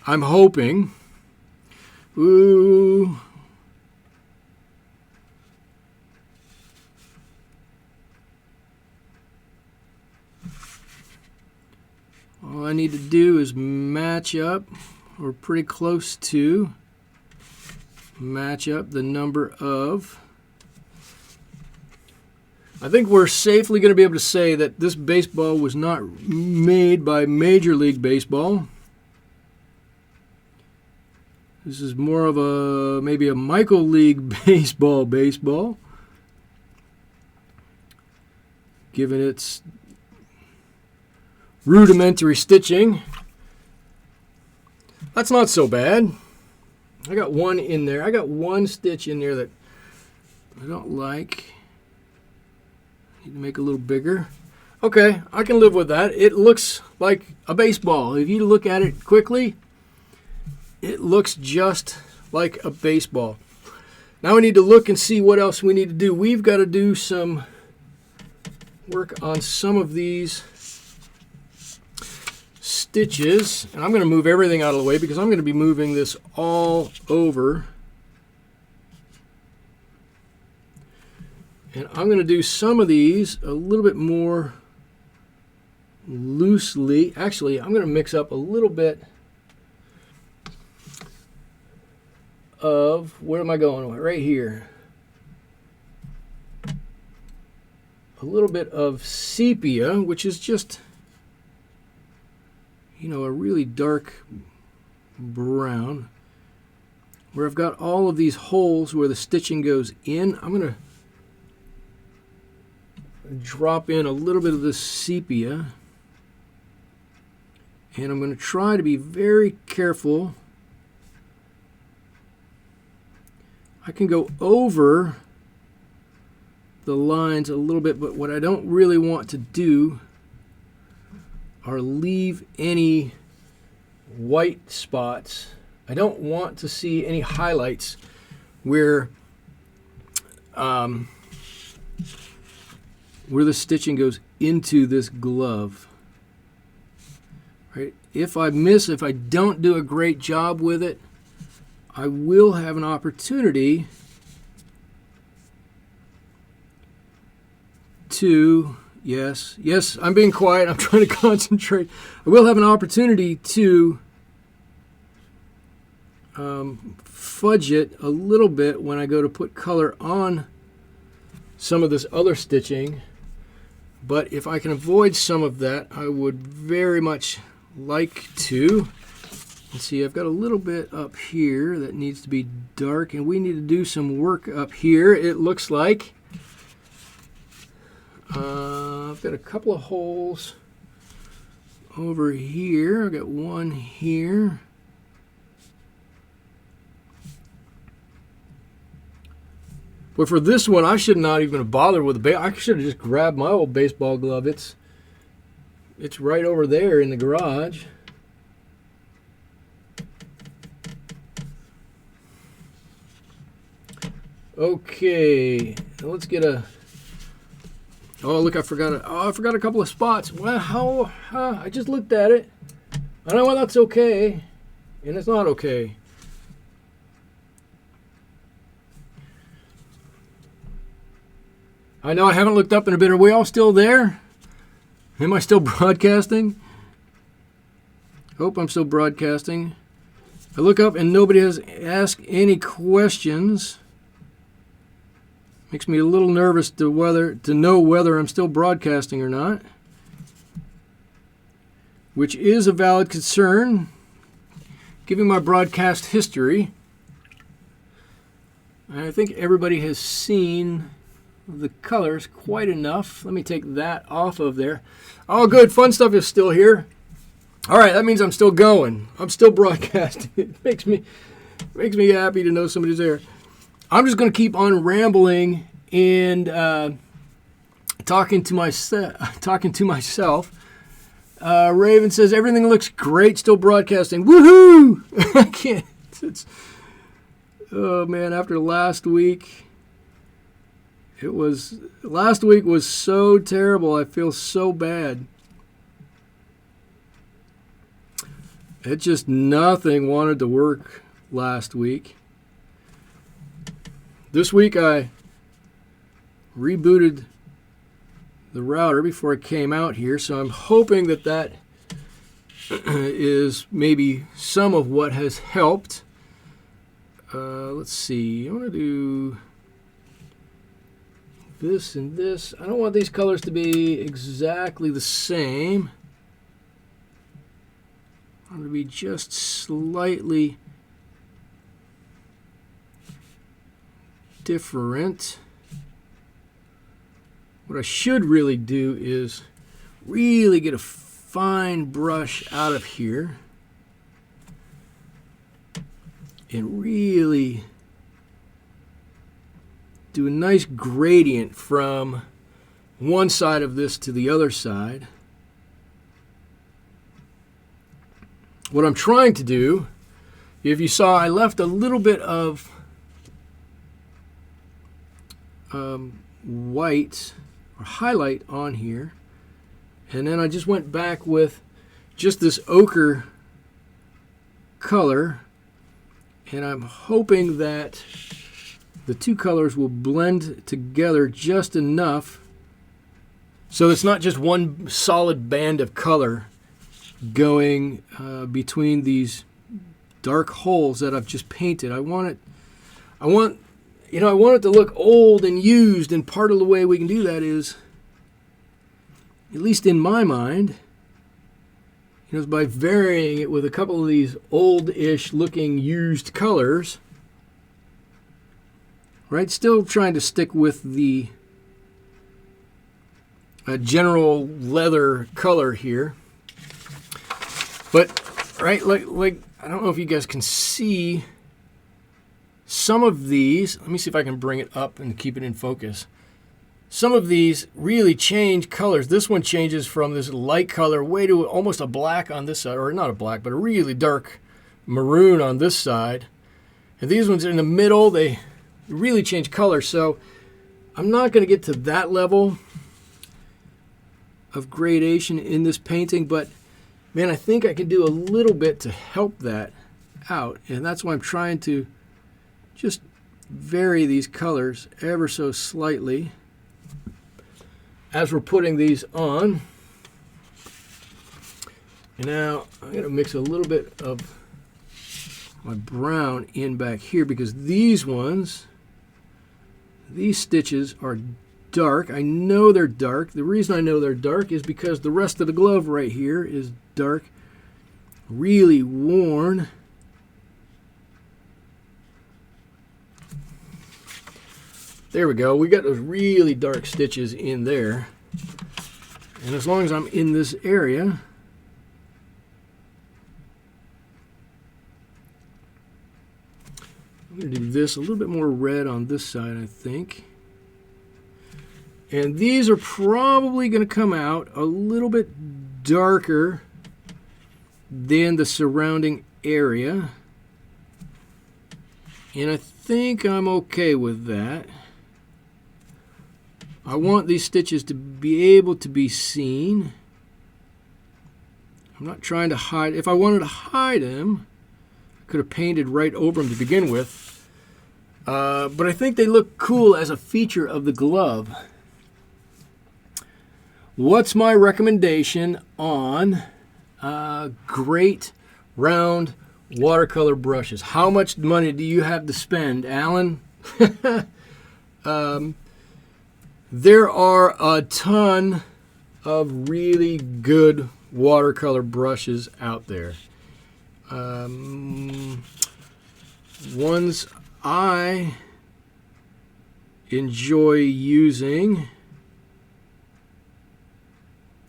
S1: I'm hoping. Ooh. All I need to do is match up, or pretty close to match up the number of. I think we're safely going to be able to say that this baseball was not made by Major League Baseball. This is more of a maybe a Michael League baseball, given its rudimentary stitching. That's not so bad. I got one in there. I got one stitch in there that I don't like. Need to make a little bigger. Okay, I can live with that. It looks like a baseball. If you look at it quickly, it looks just like a baseball. Now we need to look and see what else we need to do. We've got to do some work on some of these stitches. And I'm going to move everything out of the way because I'm going to be moving this all over. And I'm going to do some of these a little bit more loosely. Actually, I'm going to mix up a little bit of, where am I going? Right here. A little bit of sepia, which is just, you know, a really dark brown. Where I've got all of these holes where the stitching goes in, I'm going to drop in a little bit of this sepia, and I'm going to try to be very careful. I can go over the lines a little bit, but what I don't really want to do are leave any white spots. I don't want to see any highlights where the stitching goes into this glove. Right? If I don't do a great job with it, I will have an opportunity to, yes, I'm being quiet, I'm trying to concentrate. I will have an opportunity to fudge it a little bit when I go to put color on some of this other stitching. But if I can avoid some of that, I would very much like to. Let's see, I've got a little bit up here that needs to be dark, and we need to do some work up here, it looks like. I've got a couple of holes over here. I've got one here. But for this one, I should not even have bothered with the I should have just grabbed my old baseball glove. It's right over there in the garage. Okay, let's get a. Oh, look! I forgot a couple of spots. Well, I just looked at it. I know that's okay, and it's not okay. I know I haven't looked up in a bit. Are we all still there? Am I still broadcasting? Hope I'm still broadcasting. I look up and nobody has asked any questions. Makes me a little nervous to know whether I'm still broadcasting or not, which is a valid concern, given my broadcast history. I think everybody has seen the colors quite enough. Let me take that off of there. Oh, good. Fun stuff is still here. All right, that means I'm still going. I'm still broadcasting. It makes me happy to know somebody's there. I'm just going to keep on rambling and talking to myself. Raven says everything looks great. Still broadcasting. Woohoo! I can't. Oh man, after last week, last week was so terrible. I feel so bad. It just nothing wanted to work last week. This week I rebooted the router before I came out here, so I'm hoping that is maybe some of what has helped. Let's see. I want to do this and this. I don't want these colors to be exactly the same. I want it to be just slightly different. What I should really do is really get a fine brush out of here and really do a nice gradient from one side of this to the other side. What I'm trying to do, if you saw, I left a little bit of white or highlight on here, and then I just went back with just this ochre color, and I'm hoping that the two colors will blend together just enough so it's not just one solid band of color going between these dark holes that I've just painted. I want it to look old and used, and part of the way we can do that is, at least in my mind, is by varying it with a couple of these old-ish looking used colors. Right? Still trying to stick with the general leather color here. But, right, like I don't know if you guys can see some of these. Let me see if I can bring it up and keep it in focus. Some of these really change colors. This one changes from this light color way to almost a black on this side, or not a black, but a really dark maroon on this side. And these ones in the middle, they really change color. So I'm not going to get to that level of gradation in this painting, but man, I think I can do a little bit to help that out. And that's why I'm trying to just vary these colors ever so slightly as we're putting these on. And now I'm going to mix a little bit of my brown in back here, because these stitches are dark. I know they're dark. The reason I know they're dark is because the rest of the glove right here is dark, really worn. There we go. We got those really dark stitches in there. And as long as I'm in this area, I'm going to do this a little bit more red on this side, I think. And these are probably going to come out a little bit darker than the surrounding area. And I think I'm okay with that. I want these stitches to be able to be seen. I'm not trying to hide. If I wanted to hide them, I could have painted right over them to begin with. But I think they look cool as a feature of the glove. What's my recommendation on great round watercolor brushes? How much money do you have to spend, Alan? There are a ton of really good watercolor brushes out there. Ones I enjoy using.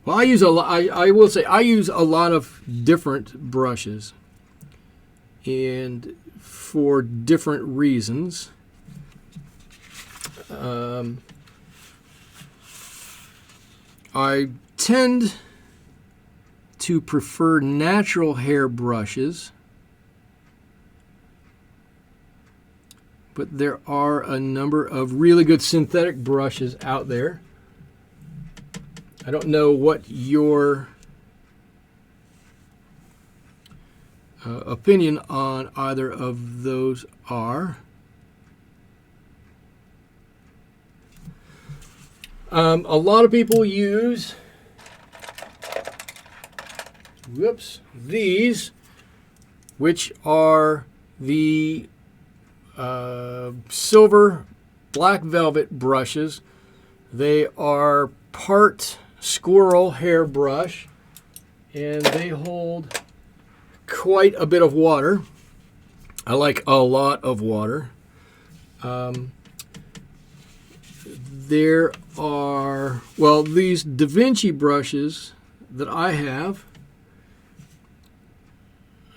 S1: Well, I use a lot. I will say I use a lot of different brushes, and for different reasons. I tend to prefer natural hair brushes but there are a number of really good synthetic brushes out there. I don't know what your opinion on either of those are. A lot of people use these, which are the silver black velvet brushes. They are part squirrel hair brush, and they hold quite a bit of water. I like a lot of water. There are, well, these Da Vinci brushes that I have.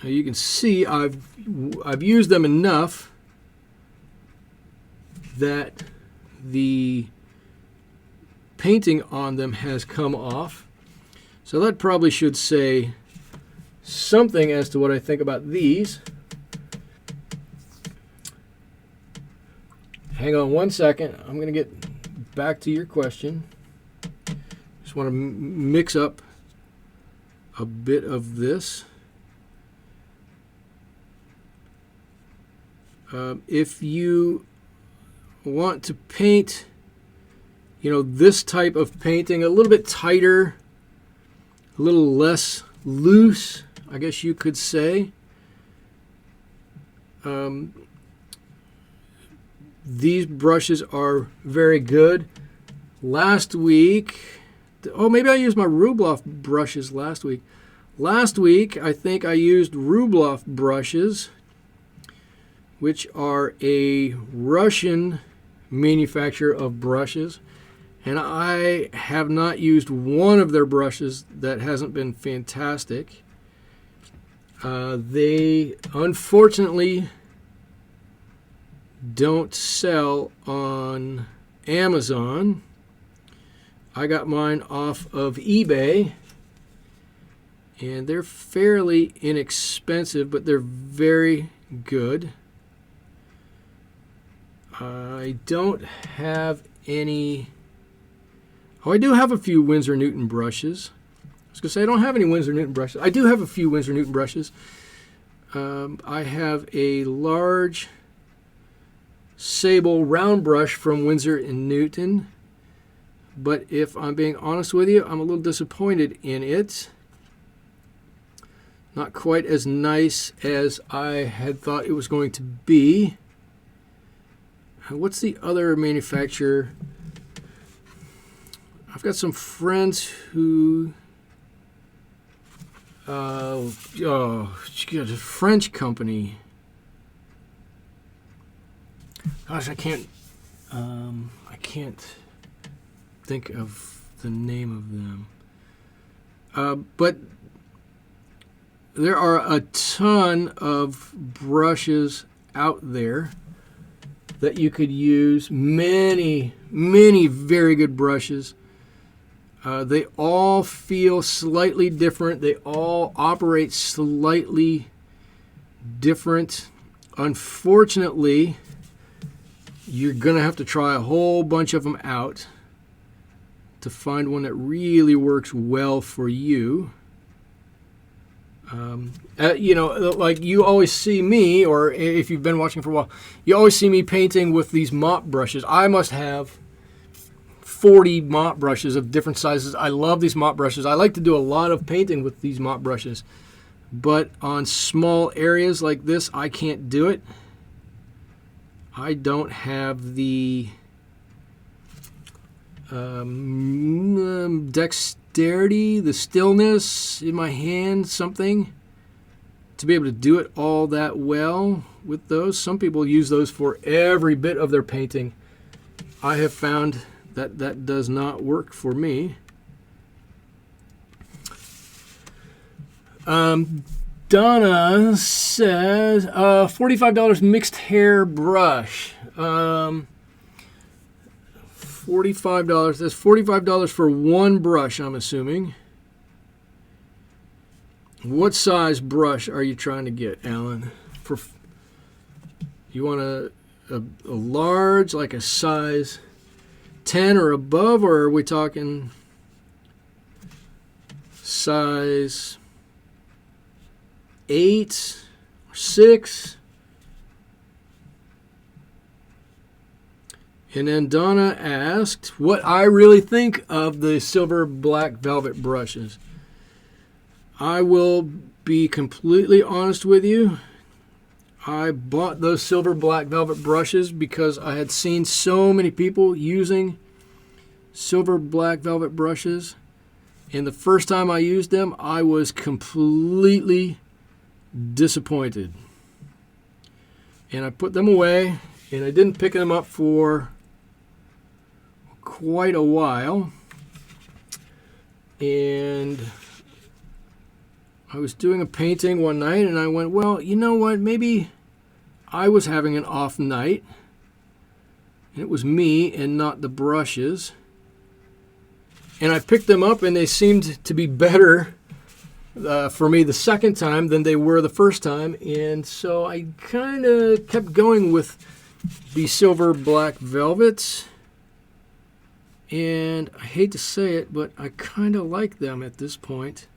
S1: You can see I've used them enough that the painting on them has come off. So that probably should say something as to what I think about these. Hang on one second. I'm going to get back to your question. Just want to mix up a bit of this. If you want to paint, this type of painting, a little bit tighter, a little less loose, I guess you could say, these brushes are very good. Last week, maybe I used my Rubloff brushes last week. Last week, I think I used Rubloff brushes, which are a Russian manufacturer of brushes, and I have not used one of their brushes that hasn't been fantastic. They unfortunately don't sell on Amazon. I got mine off of eBay, and they're fairly inexpensive, but they're very good. I don't have any. Oh, I do have a few Winsor Newton brushes. I was going to say I don't have any Winsor Newton brushes. I do have a few Winsor Newton brushes. I have a large sable round brush from Winsor & Newton, but if I'm being honest with you, I'm a little disappointed in it. Not quite as nice as I had thought it was going to be. What's the other manufacturer? I've got some friends who, a French company. Gosh, I can't think of the name of them. But there are a ton of brushes out there that you could use. Many very good brushes. They all feel slightly different. They all operate slightly different. Unfortunately, you're going to have to try a whole bunch of them out to find one that really works well for you. Like you always see me, or if you've been watching for a while, you always see me painting with these mop brushes. I must have 40 mop brushes of different sizes. I love these mop brushes. I like to do a lot of painting with these mop brushes, but on small areas like this, I can't do it. I don't have the dexterity, the stillness in my hand, something to be able to do it all that well with those. Some people use those for every bit of their painting. I have found that that does not work for me. Donna says $45 mixed hair brush. $45. That's $45 for one brush, I'm assuming. What size brush are you trying to get, Alan? You want to a large, like a size 10 or above, or are we talking size 8 or 6? And then Donna asked what I really think of the silver black velvet brushes. I will be completely honest with you. I bought those silver black velvet brushes because I had seen so many people using silver black velvet brushes. And the first time I used them, I was completely disappointed. And I put them away, and I didn't pick them up for quite a while. And I was doing a painting one night, and I went, well, you know what, maybe I was having an off night, and it was me and not the brushes. And I picked them up, and they seemed to be better for me the second time than they were the first time. And so I kind of kept going with the silver black velvets. And I hate to say it, but I kind of like them at this point.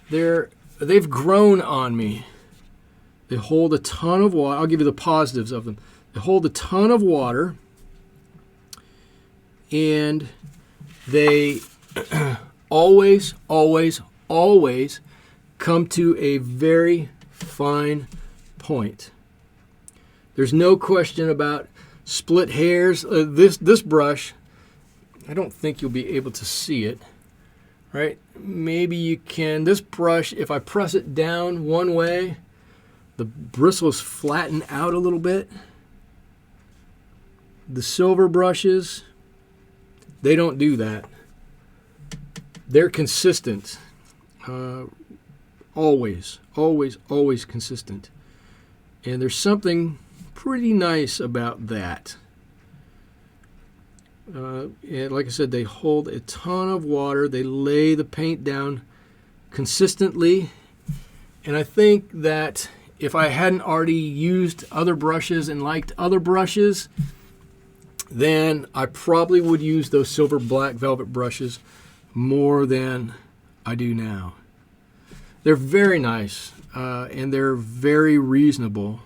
S1: They've grown on me. They hold a ton of water. I'll give you the positives of them. They hold a ton of water, and they always, always, always come to a very fine point. There's no question about split hairs. This brush, I don't think you'll be able to see it, right? Maybe you can. This brush, if I press it down one way, the bristles flatten out a little bit. The silver brushes, they don't do that. They're consistent. Always, always, always consistent. And there's something pretty nice about that. And like I said, they hold a ton of water. They lay the paint down consistently. And I think that if I hadn't already used other brushes and liked other brushes, then I probably would use those silver black velvet brushes more than I do now. They're very nice, and they're very reasonable.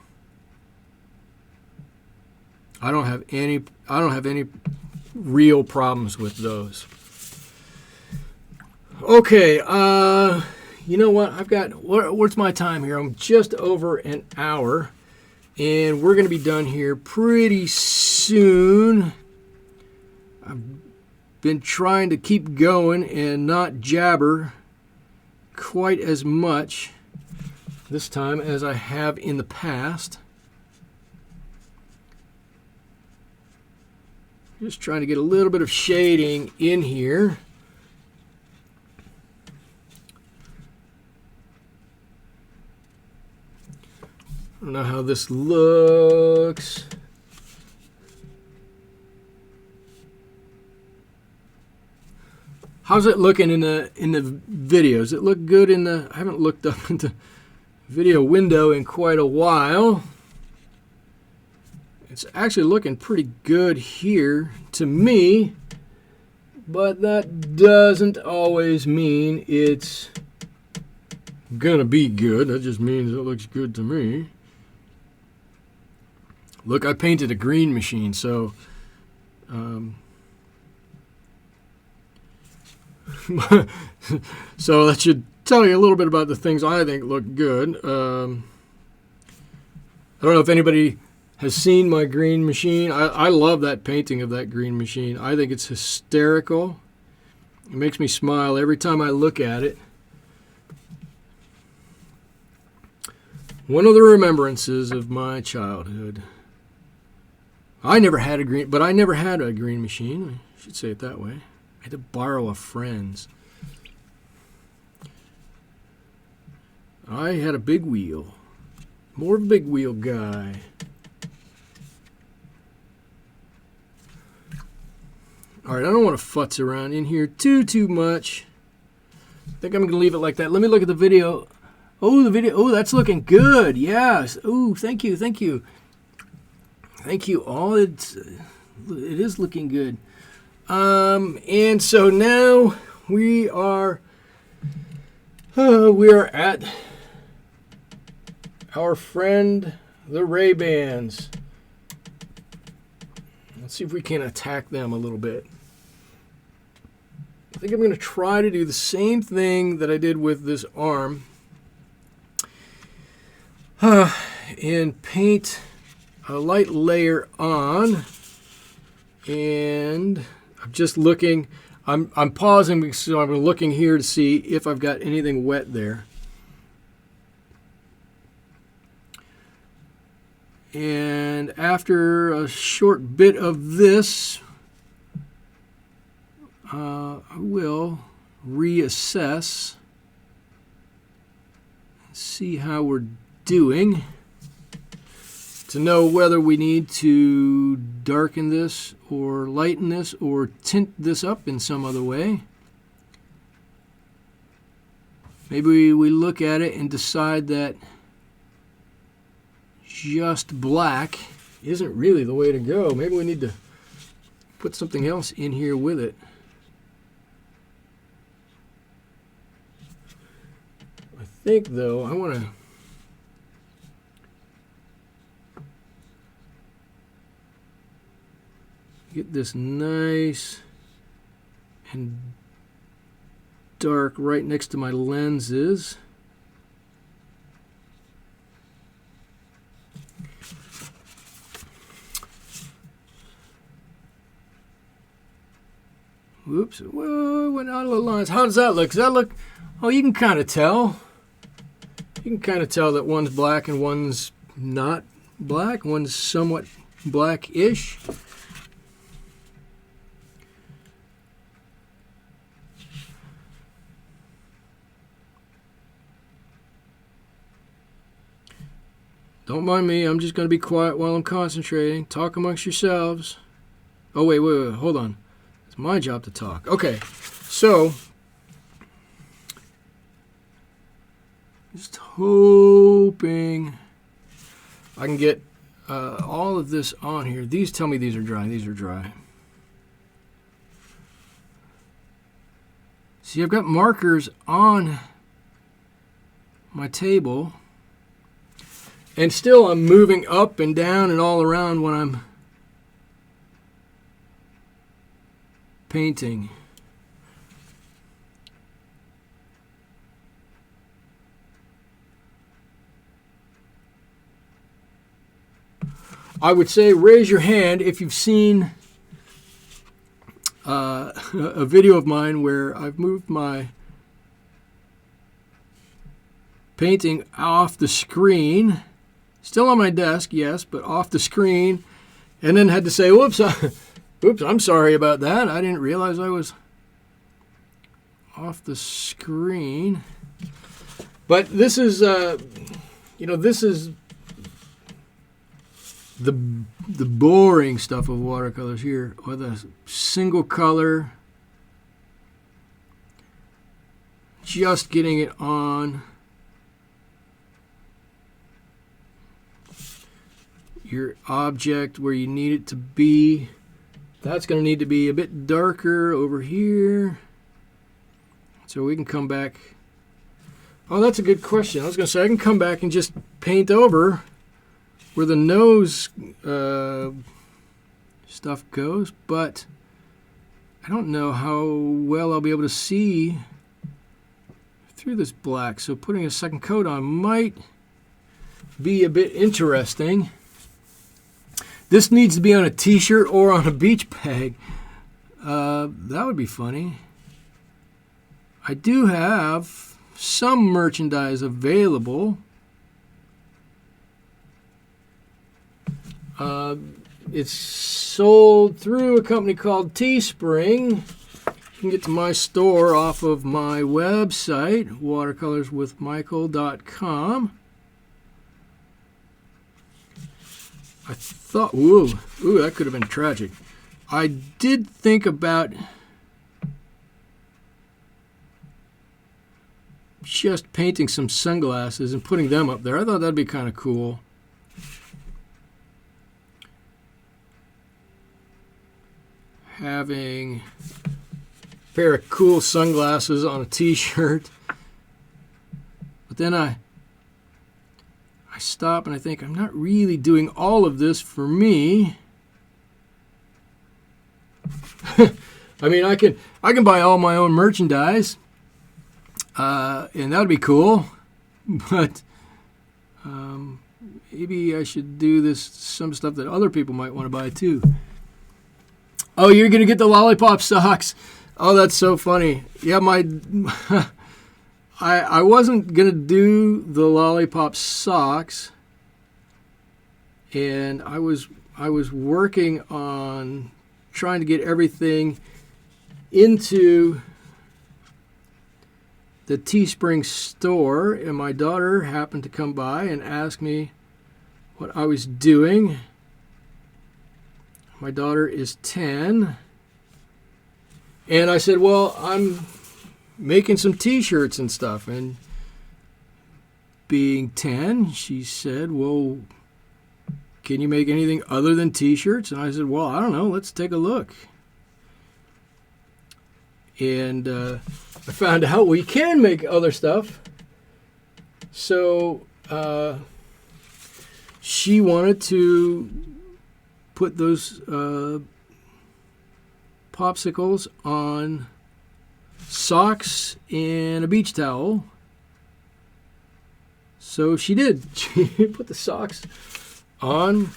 S1: I don't have any real problems with those. Okay, you know what? What's my time here? I'm just over an hour, and we're going to be done here pretty soon. I've been trying to keep going and not jabber quite as much this time as I have in the past. Just trying to get a little bit of shading in here. I don't know how this looks. How's it looking in the video? Does it look good in the? I haven't looked up into video window in quite a while. It's actually looking pretty good here to me, but that doesn't always mean it's gonna be good. That just means it looks good to me. Look, I painted a green machine, so so that should tell you a little bit about the things I think look good. I don't know if anybody has seen my green machine. I love that painting of that green machine. I think it's hysterical. It makes me smile every time I look at it. One of the remembrances of my childhood. I never had a green machine. I should say it that way. I had to borrow a friend's. I had a big wheel. More of a big wheel guy. All right, I don't want to futz around in here too much. I think I'm going to leave it like that. Let me look at the video. Oh, the video. Oh, that's looking good. Yes. Oh, thank you. Thank you all. It is looking good. And so now we are at our friend the Ray-Bans. Let's see if we can attack them a little bit. I think I'm going to try to do the same thing that I did with this arm and paint a light layer on. And I'm just looking, I'm pausing, so I'm looking here to see if I've got anything wet there. And after a short bit of this, I will reassess, see how we're doing, to know whether we need to darken this or lighten this or tint this up in some other way. Maybe we look at it and decide that just black isn't really the way to go. Maybe we need to put something else in here with it. I think, though, I want to get this nice and dark right next to my lenses. Whoops, whoa, went out of the lines. How does that look? Does that look, oh, you can kind of tell. You can kind of tell that one's black and one's not black. One's somewhat black-ish. Don't mind me, I'm just going to be quiet while I'm concentrating. Talk amongst yourselves. Oh, wait, hold on. It's my job to talk. Okay, so just hoping I can get all of this on here. These tell me these are dry. These are dry. See, I've got markers on my table. And still I'm moving up and down and all around when I'm painting. I would say raise your hand if you've seen a video of mine where I've moved my painting off the screen. Still on my desk, yes, but off the screen, and then had to say, whoops, I'm sorry about that. I didn't realize I was off the screen. But this is, this is the boring stuff of watercolors here, with a single color, just getting it on your object where you need it to be. That's going to need to be a bit darker over here. So we can come back. Oh, that's a good question. I was going to say I can come back and just paint over where the nose stuff goes, but I don't know how well I'll be able to see through this black. So putting a second coat on might be a bit interesting. This needs to be on a t-shirt or on a beach bag. That would be funny. I do have some merchandise available. It's sold through a company called Teespring. You can get to my store off of my website, watercolorswithmichael.com. I thought, ooh, that could have been tragic. I did think about just painting some sunglasses and putting them up there. I thought that'd be kind of cool. having a pair of cool sunglasses on a t-shirt. But then I stop and I think, I'm not really doing all of this for me. I mean, I can buy all my own merchandise, and that would be cool. But maybe I should do some stuff that other people might want to buy too. Oh, you're gonna get the lollipop socks. Oh, that's so funny. Yeah, I wasn't gonna do the lollipop socks, and I was working on trying to get everything into the Teespring store, and my daughter happened to come by and ask me what I was doing. My daughter is 10, and I said, well, I'm making some t-shirts and stuff. And being 10, she said, well, can you make anything other than t-shirts? And I said, well, I don't know, let's take a look. And I found out we can make other stuff. So she wanted to put those popsicles on socks and a beach towel. So she did. She put the socks on.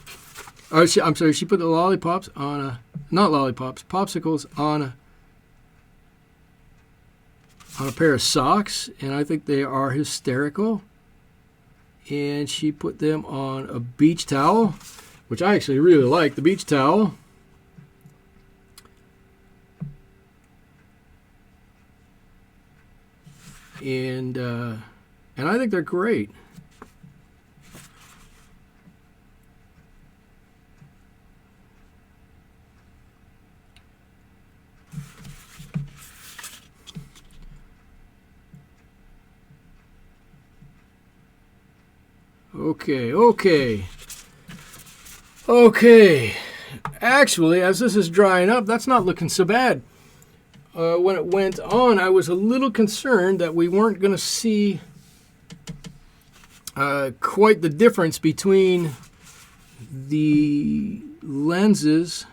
S1: She put the lollipops on popsicles on a pair of socks, and I think they are hysterical. And she put them on a beach towel, which I actually really like, the beach towel. And I think they're great. Okay. Actually, as this is drying up, that's not looking so bad. When it went on, I was a little concerned that we weren't going to see quite the difference between the lenses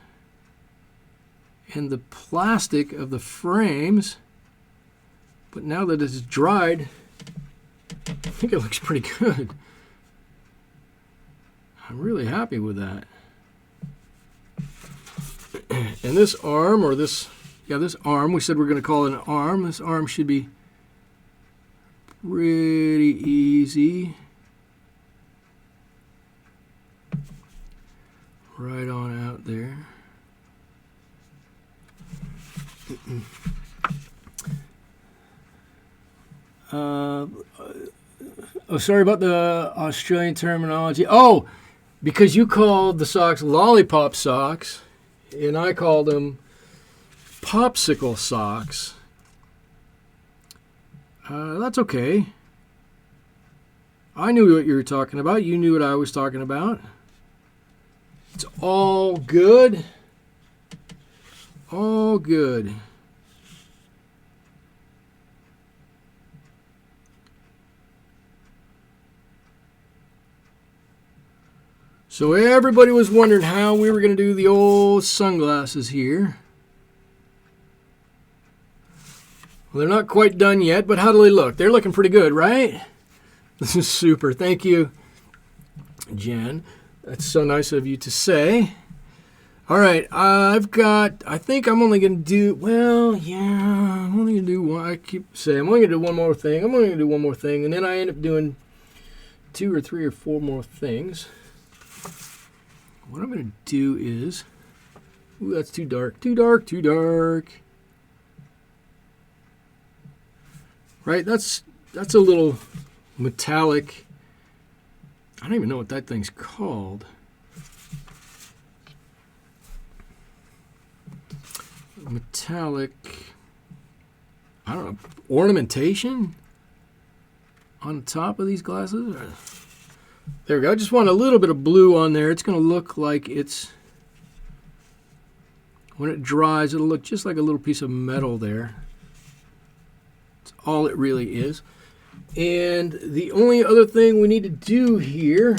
S1: and the plastic of the frames. But now that it's dried, I think it looks pretty good. I'm really happy with that. And this arm, this arm, we said we're going to call it an arm. This arm should be pretty easy. Right on out there. Sorry about the Australian terminology. Oh, because you called the socks lollipop socks, and I called them popsicle socks. That's okay. I knew what you were talking about. You knew what I was talking about. It's all good. All good. So everybody was wondering how we were going to do the old sunglasses here. Well, they're not quite done yet, but how do they look? They're looking pretty good, right? This is super. Thank you, Jen. That's so nice of you to say. All right, I think I'm only going to do, I'm only going to do one. I keep saying I'm only going to do one more thing. And then I end up doing 2 or 3 or 4 more things. What I'm going to do is, ooh, that's too dark. Right, that's a little metallic. I don't even know what that thing's called. Metallic, I don't know, ornamentation on top of these glasses. There we go. I just want a little bit of blue on there. It's going to look like it's When it dries, it'll look just like a little piece of metal there. That's all it really is. And the only other thing we need to do here,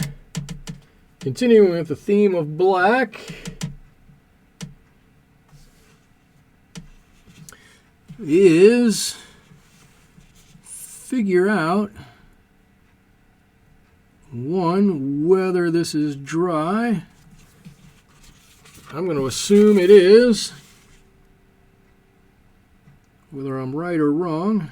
S1: continuing with the theme of black, is figure out, one, whether this is dry. I'm going to assume it is. Whether I'm right or wrong.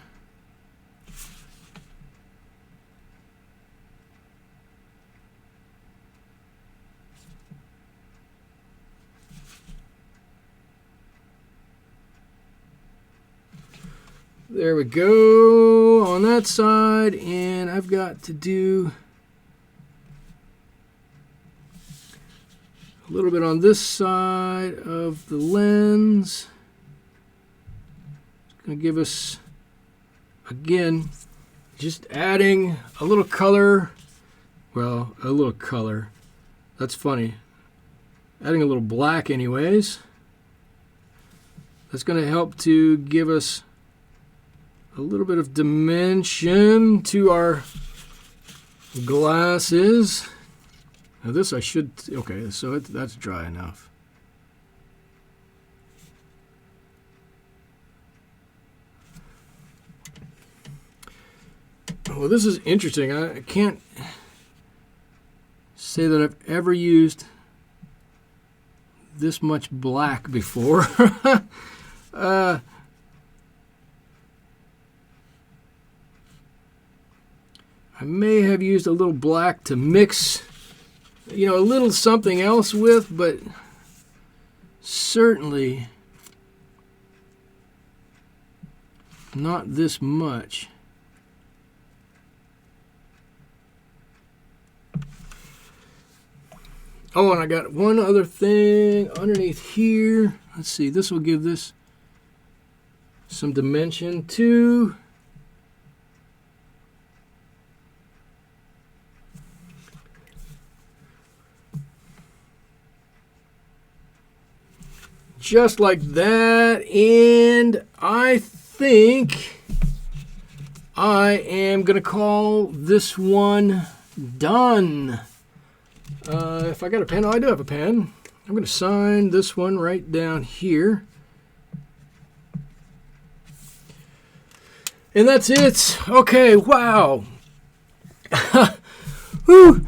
S1: There we go on that side, and I've got to do a little bit on this side of the lens. It's going to give us, again, just adding a little color. Well, a little color. That's funny. Adding a little black anyways. That's going to help to give us a little bit of dimension to our glasses. Now this I should, okay, so that's dry enough. Well, this is interesting. I can't say that I've ever used this much black before. I may have used a little black to mix, you know, a little something else with, but certainly not this much. Oh, and I got one other thing underneath here. Let's see, this will give this some dimension too. Just like that, and I think I am going to call this one done. If I got a pen, oh, I do have a pen. I'm going to sign this one right down here. And that's it. Okay, wow. Whew.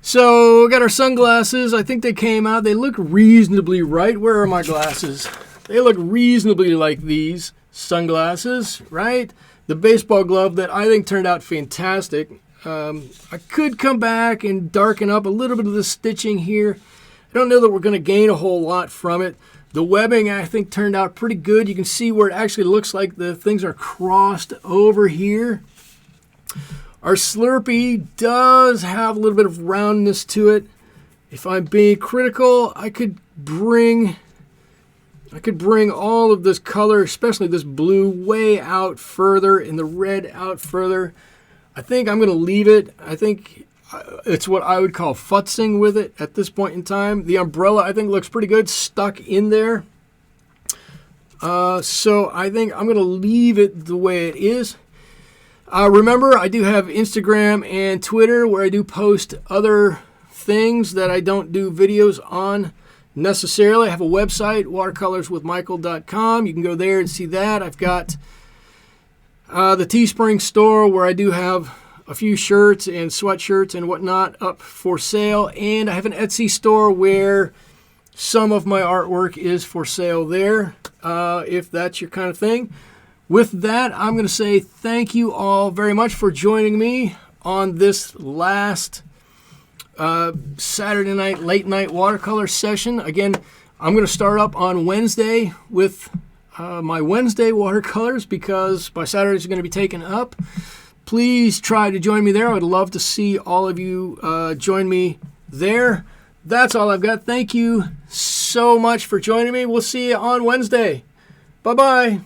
S1: So, we got our sunglasses. I think they came out. They look reasonably right. Where are my glasses? They look reasonably like these sunglasses, right? The baseball glove that I think turned out fantastic. I could come back and darken up a little bit of the stitching here. I don't know that we're going to gain a whole lot from it. The webbing, I think, turned out pretty good. You can see where it actually looks like the things are crossed over here. Our Slurpee does have a little bit of roundness to it. If I'm being critical, I could bring all of this color, especially this blue, way out further and the red out further. I think I'm going to leave it. I think it's what I would call futzing with it at this point in time. The umbrella, I think, looks pretty good stuck in there. So I think I'm going to leave it the way it is. Remember, I do have Instagram and Twitter where I do post other things that I don't do videos on necessarily. I have a website, watercolorswithmichael.com. You can go there and see that. I've got the Teespring store where I do have a few shirts and sweatshirts and whatnot up for sale. And I have an Etsy store where some of my artwork is for sale there, if that's your kind of thing. With that, I'm going to say thank you all very much for joining me on this last Saturday night, late night watercolor session. Again, I'm going to start up on Wednesday with my Wednesday watercolors because my Saturdays are going to be taken up. Please try to join me there. I would love to see all of you join me there. That's all I've got. Thank you so much for joining me. We'll see you on Wednesday. Bye-bye.